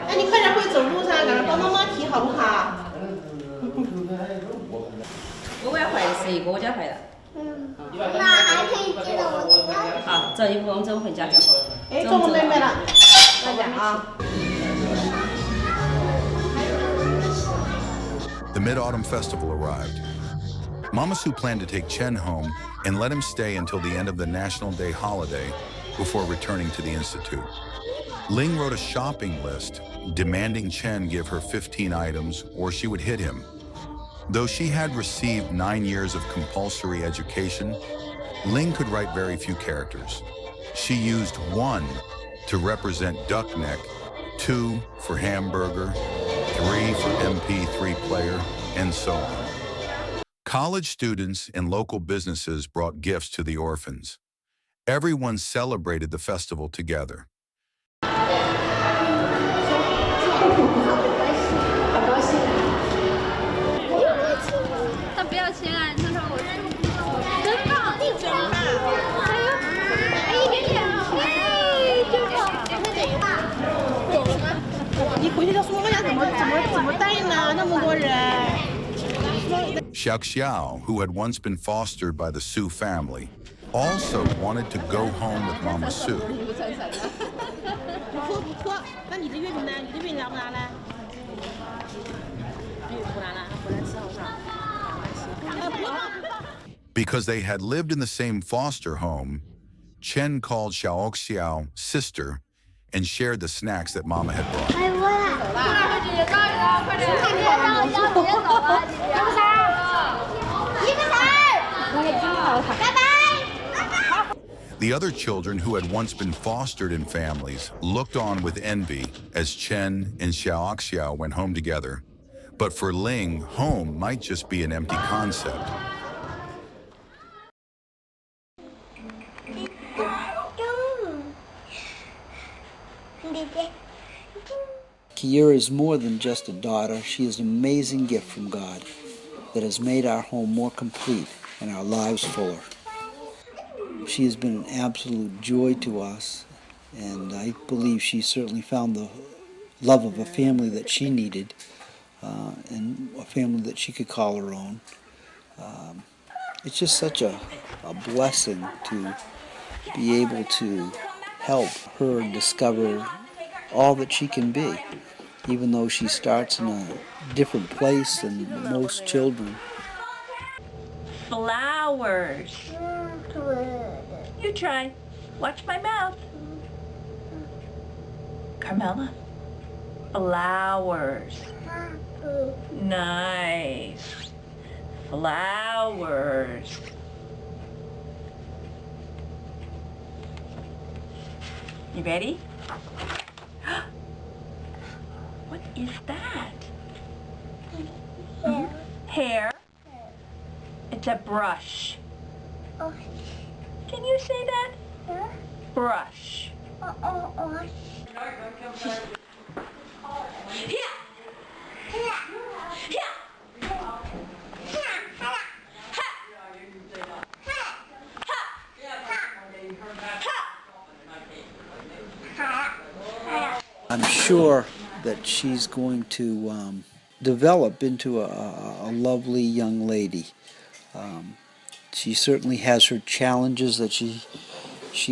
那你快点会走路噻，赶快帮妈妈提好不好？我要坏的是一个，我家坏的。那还可以记得我提啊。好，走，一会儿我们走回家。哎，中午妹妹了，大家啊。The Mid-Autumn Festival arrived. Mama Su planned to take Chen home and let him stay until the end of the National Day holiday before returning to the Institute. Ling wrote a shopping list demanding Chen give her 15 items or she would hit him. Though she had received 9 years of compulsory education, Ling could write very few characters. She used 1 to represent duck neck, 2 for hamburger, 3 for MP3 player, and so on. College students and local businesses brought gifts to the orphans. Everyone celebrated the festival together. Xiao Xiao, who had once been fostered by the Su family, also wanted to go home with Mama Su. Because they had lived in the same foster home, Chen called Xiao sister and shared the snacks that Mama had brought. The other children who had once been fostered in families looked on with envy as Chen and Xiao went home together. But for Ling, home might just be an empty concept. Kiera is more than just a daughter. She is an amazing gift from God that has made our home more complete and our lives fuller. She has been an absolute joy to us, and I believe she certainly found the love of a family that she needed, and a family that she could call her own. It's just such a blessing to be able to help her discover all that she can be, even though she starts in a different place than most children. Flowers. You try. Watch my mouth. Carmela. Flowers. Nice. Flowers. You ready? What is that? Hair. Hair? It's a brush. Can you say that? Brush. I'm sure that she's going to develop into a lovely young lady. She certainly has her challenges that she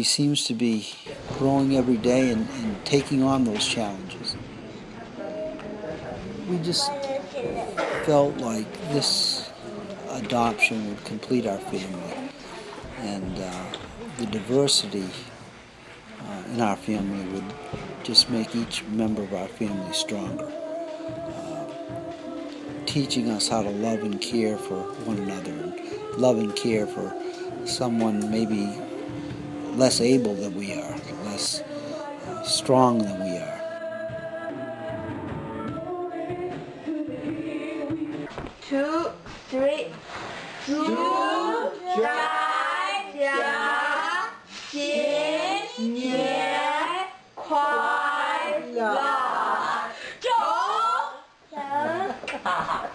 seems to be growing every day and taking on those challenges. We just felt like this adoption would complete our family, and the diversity in our family would just make each member of our family stronger, teaching us how to love and care for one another, and love and care for someone maybe less able than we are, less strong than we are. 2, 3.祝大家新年快乐！中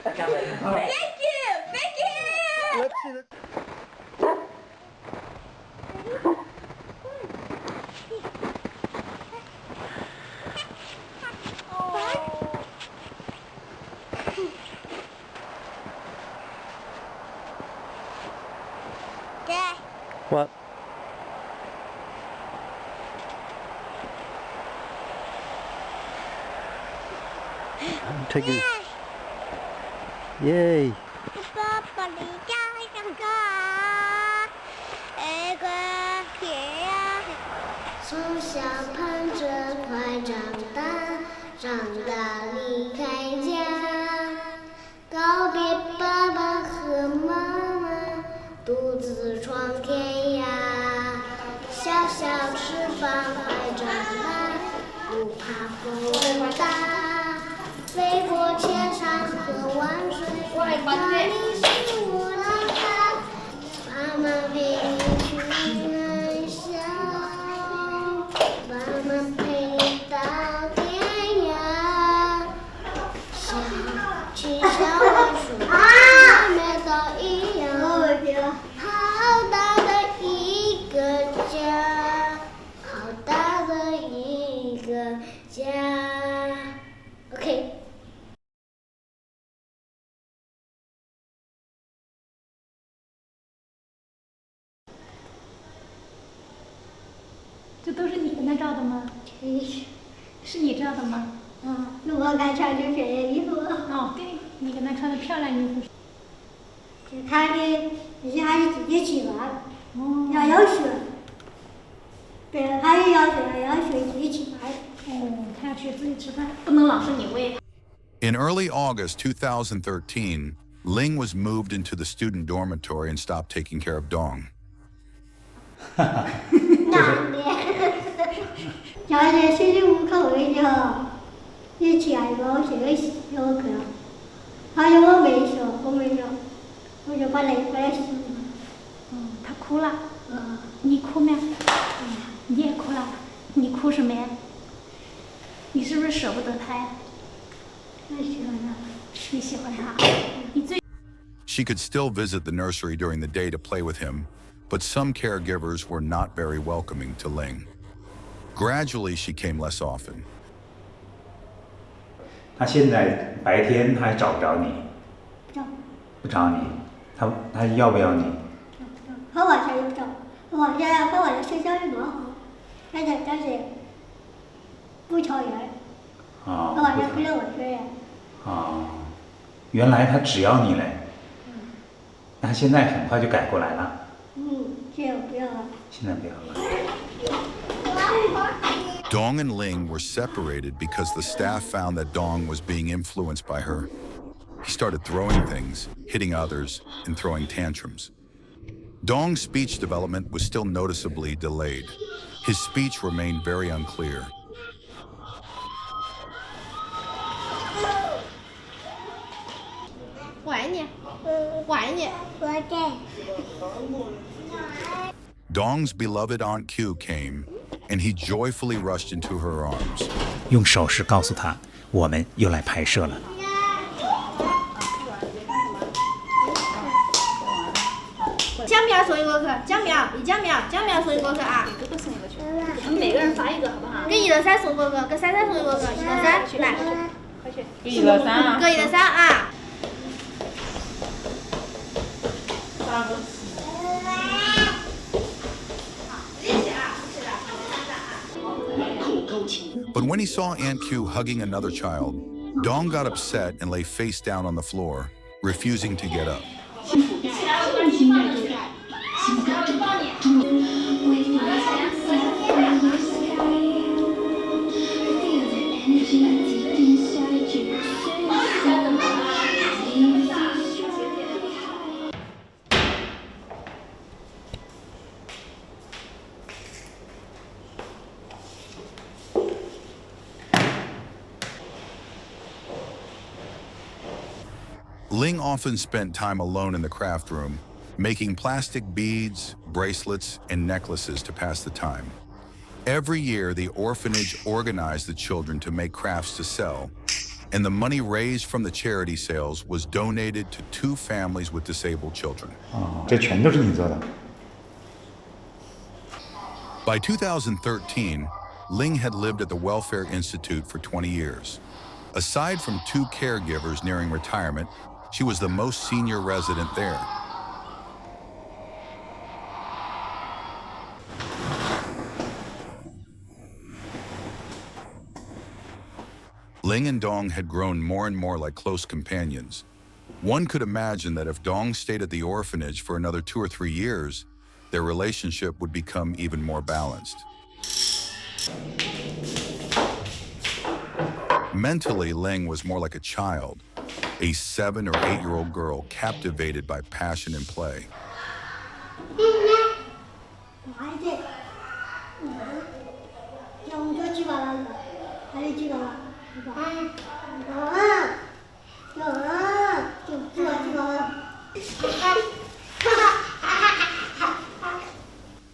！Thank you, thank you. What? I'm taking. Yay! 从小盼着快长大，长大离开家，告别爸爸和妈妈，独自闯天涯。小小翅膀快长大，不怕风大，飞过千山和万水，哪里是我的家？妈妈陪你去远行。 妈妈陪你到天涯，小老鼠妹妹都一样，好大的一个家，好大的一个家。OK。这都是你跟他照的吗？是你照的吗？嗯，那我敢穿这漂亮衣服。哦，对，你跟他穿的漂亮衣服。他的人家是直接起完，要学。对，他也要学自己吃饭。哦，他要学自己吃饭，不能老是你喂。In early August 2013, Ling was moved into the student dormitory and stopped taking care of Dong. 难的，小学45课的时候，以前我学个小课，他说我没学，我就把那个洗了。他哭了。你哭没？你也哭了。你哭什么呀？你是不是舍不得他呀？我喜欢他。你喜欢他？你最。She could still visit the nursery during the day to play with him, but some caregivers were not very welcoming to Ling. Gradually, she came less often. 他现在白天他还找不着你？不找你。他要不要你？他晚上有找，他晚上睡觉也蛮好，但是不吵人。他晚上陪着我睡。原来他只要你嘞。那他现在很快就改过来了。现在不要了。现在不要了。Dong and Ling were separated because the staff found that Dong was being influenced by her. He started throwing things, hitting others, and throwing tantrums. Dong's speech development was still noticeably delayed. His speech remained very unclear. Dong's beloved Aunt Q came, and he joyfully rushed into her arms. 用手势告诉他，我们又来拍摄了。奖苗送一个去，奖苗送一个去啊！给哥哥送一个去，我们每个人发一个好不好？给1、2、3送一个，给3、3送一个，1、2、3，来，快去。给1、2、3啊！给1、2、3啊！But when he saw Aunt Q hugging another child, Dong got upset and lay face down on the floor, refusing to get up. Ling often spent time alone in the craft room, making plastic beads, bracelets, and necklaces to pass the time. Every year, the orphanage organized the children to make crafts to sell, and the money raised from the charity sales was donated to 2 families with disabled children. 这全都是你做的。By 2013, Ling had lived at the Welfare Institute for 20 years. Aside from 2 caregivers nearing retirement, she was the most senior resident there. Ling and Dong had grown more and more like close companions. One could imagine that if Dong stayed at the orphanage for another 2 or 3 years, their relationship would become even more balanced. Mentally, Ling was more like a child, a 7 or 8-year-old girl captivated by passion and play.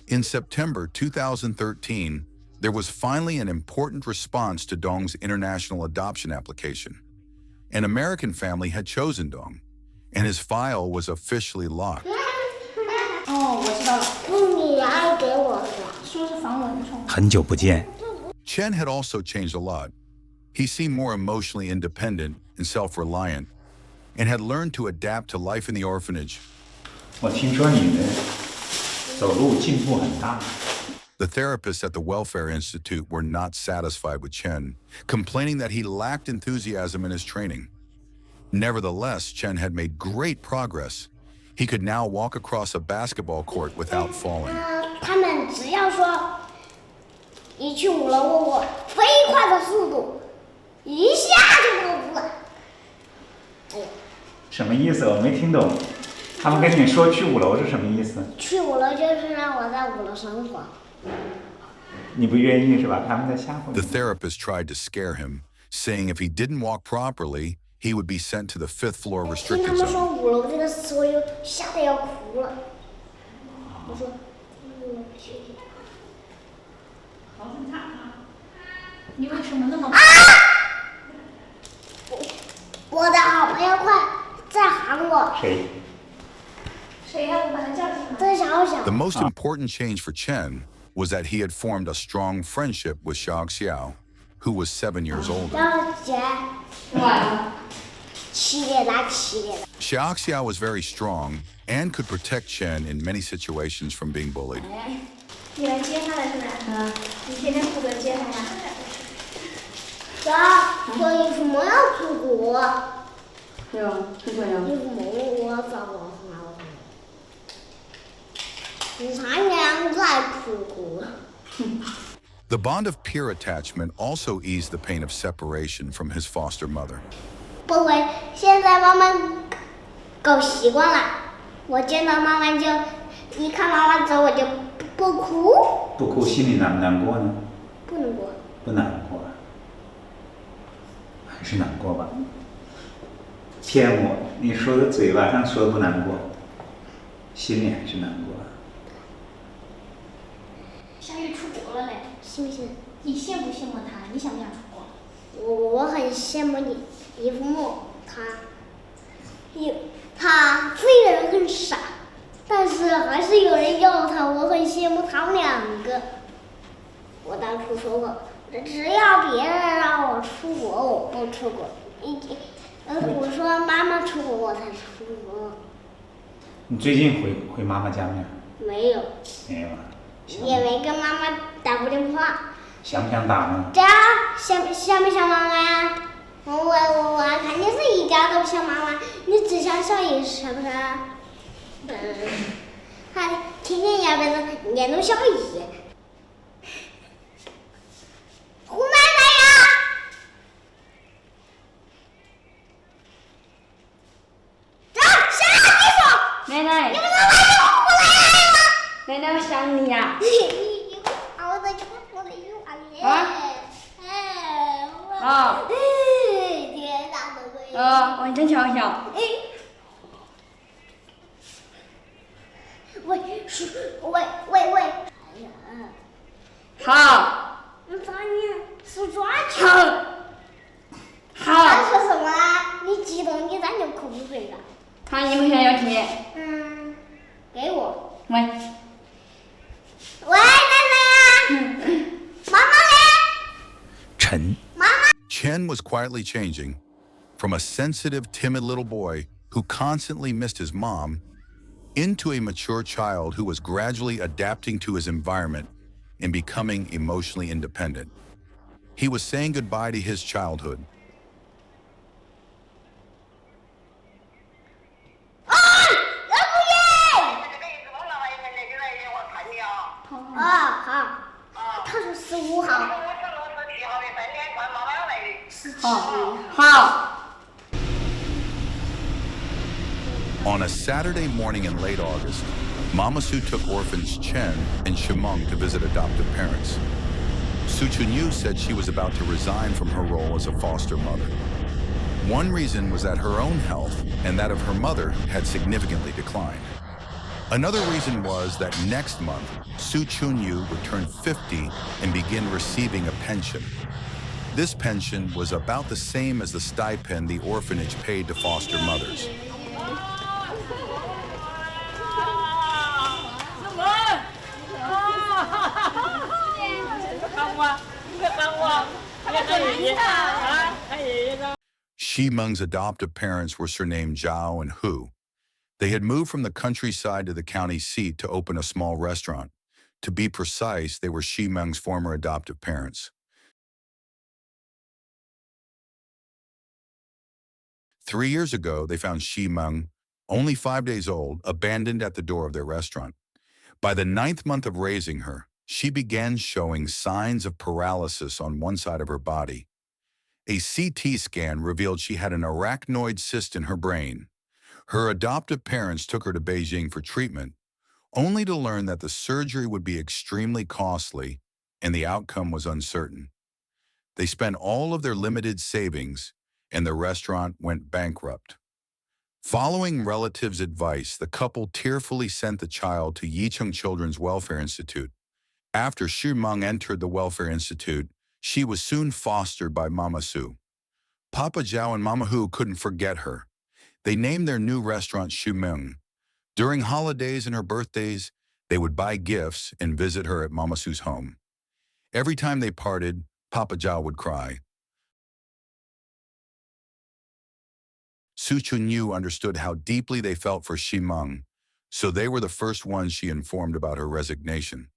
In September 2013, there was finally an important response to Dong's international adoption application. An American family had chosen Dong, and his file was officially locked. 哦，我知道了。你爱给我的。说是防蚊虫。很久不见。 Chen had also changed a lot. He seemed more emotionally independent and self-reliant, and had learned to adapt to life in the orphanage. 我听说你的走路进步很大。 The therapists at the Welfare Institute were not satisfied with Chen, complaining that he lacked enthusiasm in his training. Nevertheless, Chen had made great progress. He could now walk across a basketball court without falling. 他们只要说一去5楼，我飞快的速度，一下就过5了。哎呀，什么意思？我没听懂。他们跟你说去5楼是什么意思？去5楼就是让我在5楼生活。你不愿意是吧？他们在吓唬你。 The therapist tried to scare him, saying if he didn't walk properly, he would be sent to the 5th floor 听 restricted 他们说 zone. 5楼这个词，我就吓得要哭了。我说5楼谢谢。你为什么那么？我的好朋友快在喊我。谁？谁呀？我把他叫进来。这小小。 The most important change for Chen was that he had formed a strong friendship with Xia Yu, who was 7 years older. 姐，晚了。7点来7点。Xia was very strong and could protect Chen in many situations from being bullied. 你来接他了是吧？你天天负责接他呀？爸，所以父母要出国。对啊，很重要。你父母我找我很好。你才娘在出国。The bond of peer attachment also eased the pain of separation from his foster mother. 不会，现在妈妈搞习惯了。我见到妈妈就一看妈妈走我就不哭。不哭，心里难不难过呢？不难过。不难过，还是难过吧。骗我，你说的嘴巴上说不难过，心里还是难过。夏雨出国了嘞，信不信？你羡不羡慕他？你想不想出国？我很羡慕你父母，他虽然很傻，但是还是有人要他，我很羡慕他们2个。我当初说过，只要别人让我出国，我不出国。我说妈妈出国，我才出国。你最近回妈妈家没有？没有。没有啊。也没跟妈妈打过电话。想不想打呢？想不想妈妈呀？我肯定是一点都不想妈妈，你只想小姨是不是？他天天压辈子念叨小姨。胡奶奶呀！谁让你说？奶奶。你们怎么又胡奶奶了？奶奶，我想你呀。啊！天哪，都可以。我你真瞧瞧。喂！哎呀！好。你把你手抓起好。好。他说什么啊？你激动，你咋就口水了？好，你们想要听？给我。喂，奶奶。妈妈嘞？陈。Chen was quietly changing from a sensitive, timid little boy who constantly missed his mom into a mature child who was gradually adapting to his environment and becoming emotionally independent. He was saying goodbye to his childhood. On a Saturday morning in late August, Mama Su took orphans Chen and Shimeng to visit adoptive parents. Su Chunyu said she was about to resign from her role as a foster mother. One reason was that her own health and that of her mother had significantly declined. Another reason was that next month, Su Chunyu would turn 50 and begin receiving a pension. This pension was about the same as the stipend the orphanage paid to foster mothers. Shimeng's adoptive parents were surnamed Zhao and Hu. They had moved from the countryside to the county seat to open a small restaurant. To be precise, they were Shimeng's former adoptive parents. 3 years ago, they found Shimeng, only 5 days old, abandoned at the door of their restaurant. By the 9th month of raising her, she began showing signs of paralysis on one side of her body. A CT scan revealed she had an arachnoid cyst in her brain. Her adoptive parents took her to Beijing for treatment, only to learn that the surgery would be extremely costly and the outcome was uncertain. They spent all of their limited savings and the restaurant went bankrupt. Following relatives' advice, the couple tearfully sent the child to Yicheng Children's Welfare Institute. After Shimeng entered the Welfare Institute, she was soon fostered by Mama Su. Papa Zhao and Mama Hu couldn't forget her. They named their new restaurant Shimeng. During holidays and her birthdays, they would buy gifts and visit her at Mama Su's home. Every time they parted, Papa Zhao would cry. Su Chunyu understood how deeply they felt for Shimeng, so they were the first ones she informed about her resignation.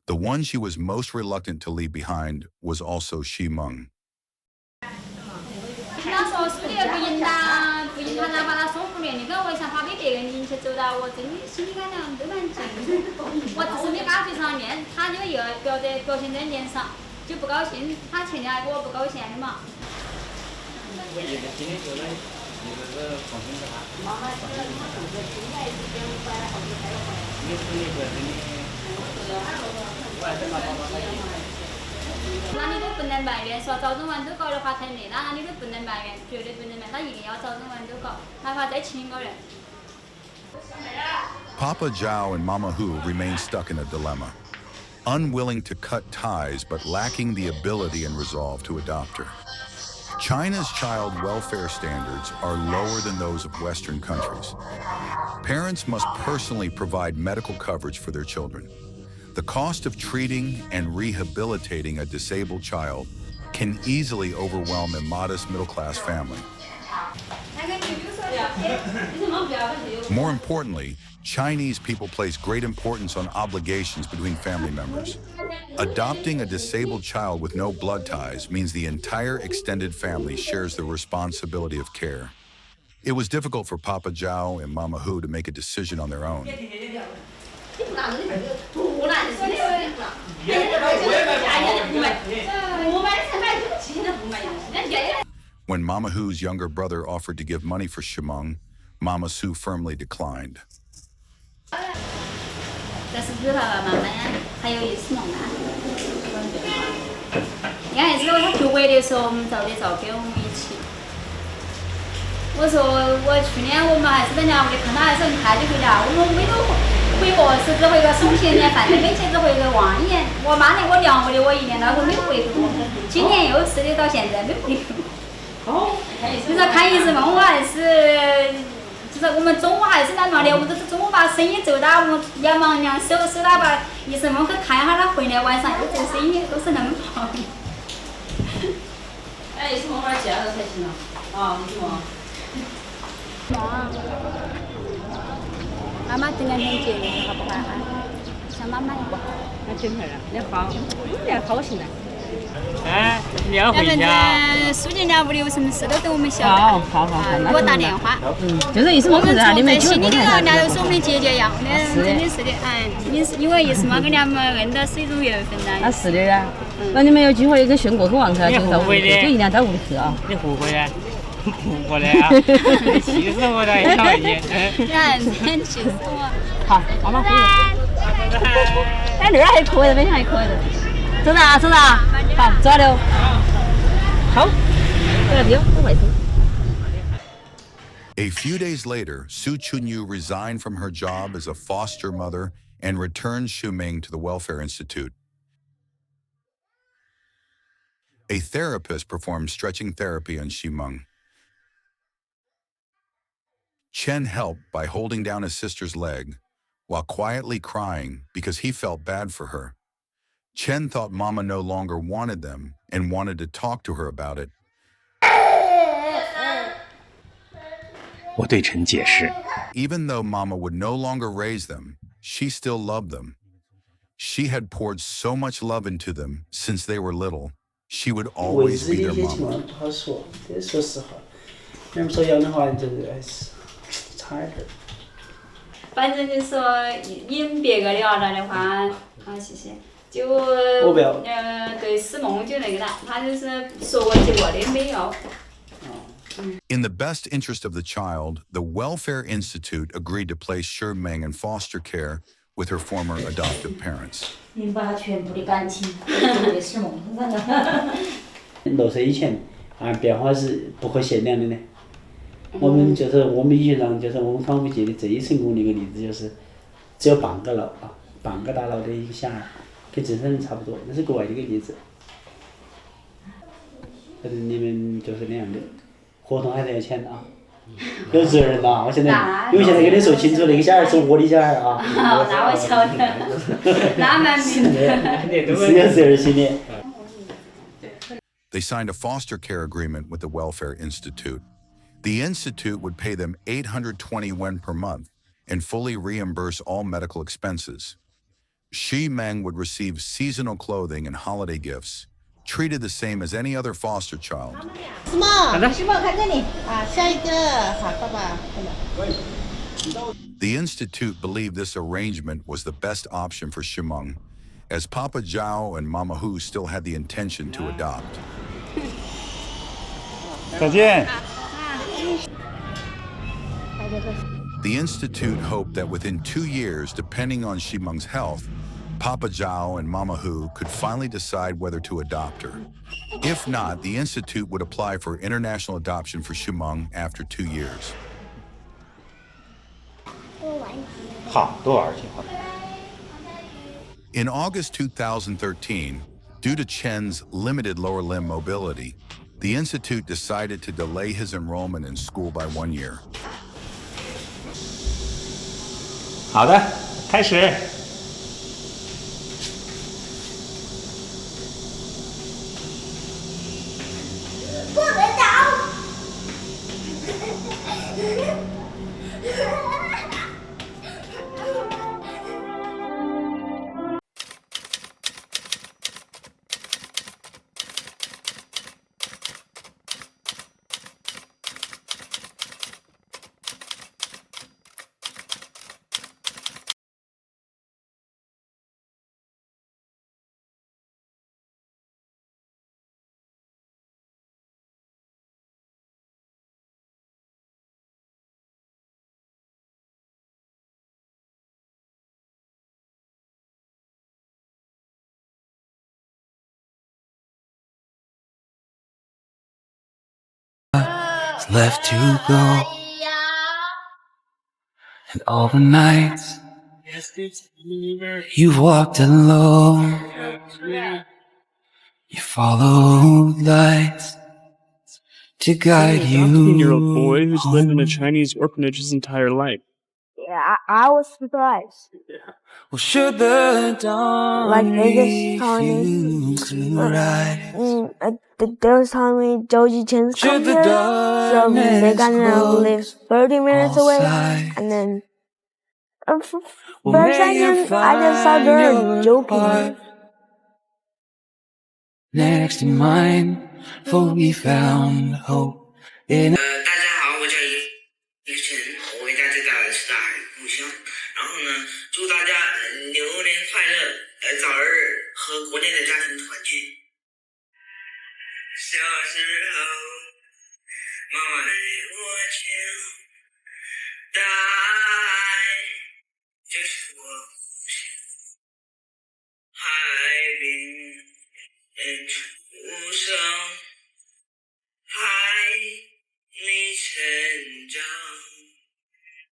The one she was most reluctant to leave behind was also Shimeng. 他说书里不应当他把他送回来，你看我想怕被别人引起走到，我真的心里感到都蛮紧。我只是没跟他对上面，他就又表现在脸上，就不高兴。他前天还跟我不高兴的嘛。那你都不能埋怨，说早中晚都搞的话太累，那你都不能埋怨，绝对不能埋怨，他一定要早中晚都搞，哪怕再请一个人。Papa Zhao and Mama Hu remained stuck in a dilemma, unwilling to cut ties but lacking the ability and resolve to adopt her. China's child welfare standards are lower than those of Western countries. Parents must personally provide medical coverage for their children. The cost of treating and rehabilitating a disabled child can easily overwhelm a modest middle-class family. More importantly, Chinese people place great importance on obligations between family members. Adopting a disabled child with no blood ties means the entire extended family shares the responsibility of care. It was difficult for Papa Zhao and Mama Hu to make a decision on their own. When Mama Hu's younger brother offered to give money for Shimeng, Mama Su firmly declined. 但是知道了，慢慢还有意思弄啊。你看，之后他出国的时候，我们照的照跟我们一起。我说我去年我们还是在家屋里看他还是很快就回家，我们没有回过，是只回个送钱的，反正每次只回个望一眼。我妈那我聊过的，我1年到头没有回过，今年又是的，到现在没回过。哦，就是看医生嘛，我还是。 就是我们中午还是蛮忙的，我们都是中午把生意做到，我们要忙两手到把医生们去看下他回来，晚上又做生意，都是那么忙。哎，医生们把介绍才行了，啊，医生们。妈妈等2天见你好不好啊？想妈妈不好。那真漂亮，你好，你好高兴呢。 哎，你要回家。书记家屋里有什么事都等我们晓得。好，给我打电话。就是意思我们在你们心里头，人家都是我们的姐姐样的，真的是的，哎，因为意思嘛，跟人家们认得是一种缘分呐。那是的呀，那你们有机会跟宣过去望噻，就到屋里去，就一定要到屋里去啊。你后悔啊？不过来啊！气死我了，一小姐。真气死我。好，妈妈回去。哎，那儿还可以，没想还可以的。 走啦，走啦，好，走了。好，这个丢，我外头。 A few days later, Su Chunyu resigned from her job as a foster mother and returned Shimeng to the Welfare Institute. A therapist performed stretching therapy on Shimeng. Chen helped by holding down his sister's leg while quietly crying because he felt bad for her. Chen thought Mama no longer wanted them and wanted to talk to her about it. 我对陈解释 Even though Mama would no longer raise them, she still loved them. She had poured so much love into them since they were little. She would always be their mama. 不好说，这说实话，要不说样的话，就是还是差一点。反正就是说引别个的儿子的话，啊，谢谢。就对思梦就那个了，他就是说过结果的没有。In the best interest of the child, the Welfare Institute agreed to place Shimeng in foster care with her former adoptive parents. 您把全部的感情都给思梦上了。6岁以前，变化是不可限量的呢。我们医学上我们康复界的最成功的一个例子只有半个大脑的一个小孩，跟正常人差不多，那是国外的一个例子。你们那样的，合同还是要签的啊。有责任呐！我现在跟你说清楚，那个小孩是我的小孩啊。那我晓得，那蛮明的。是有责任心的。They signed a foster care agreement with the Welfare Institute. The institute would pay them 820 yuan per month and fully reimburse all medical expenses. Shimeng would receive seasonal clothing and holiday gifts, treated the same as any other foster child. 什么？看这里啊，下一个，好，爸爸。The institute believed this arrangement was the best option for Shimeng, as Papa Zhao and Mama Hu still had the intention to adopt. 再见。 The institute hoped that within 2 years, depending on Shimeng's health, Papa Zhao and Mama Hu could finally decide whether to adopt her. If not, the institute would apply for international adoption for Shimeng after 2 years. 好，多玩去。 In August 2013, due to Chen's limited lower limb mobility, the institute decided to delay his enrollment in school by 1 year. 好的，开始。不能打。Left to go, and all the nights you've walked alone. You followed lights to guide you. An 18-year-old boy who's lived in a Chinese orphanage his entire life. Yeah, I was surprised. Well, should the dawn like they just told me, they was telling me Joji Chen's come here, so they gonna live 30 minutes away, and then for a second I just saw her joking. Next to mine, for we found hope in. 大家好，我叫一个陈，我回家最大的是大海故乡。然后呢，祝大家牛年快乐，早日和国内的家庭团聚。小时候，妈妈给我讲，大爱就是我海滨。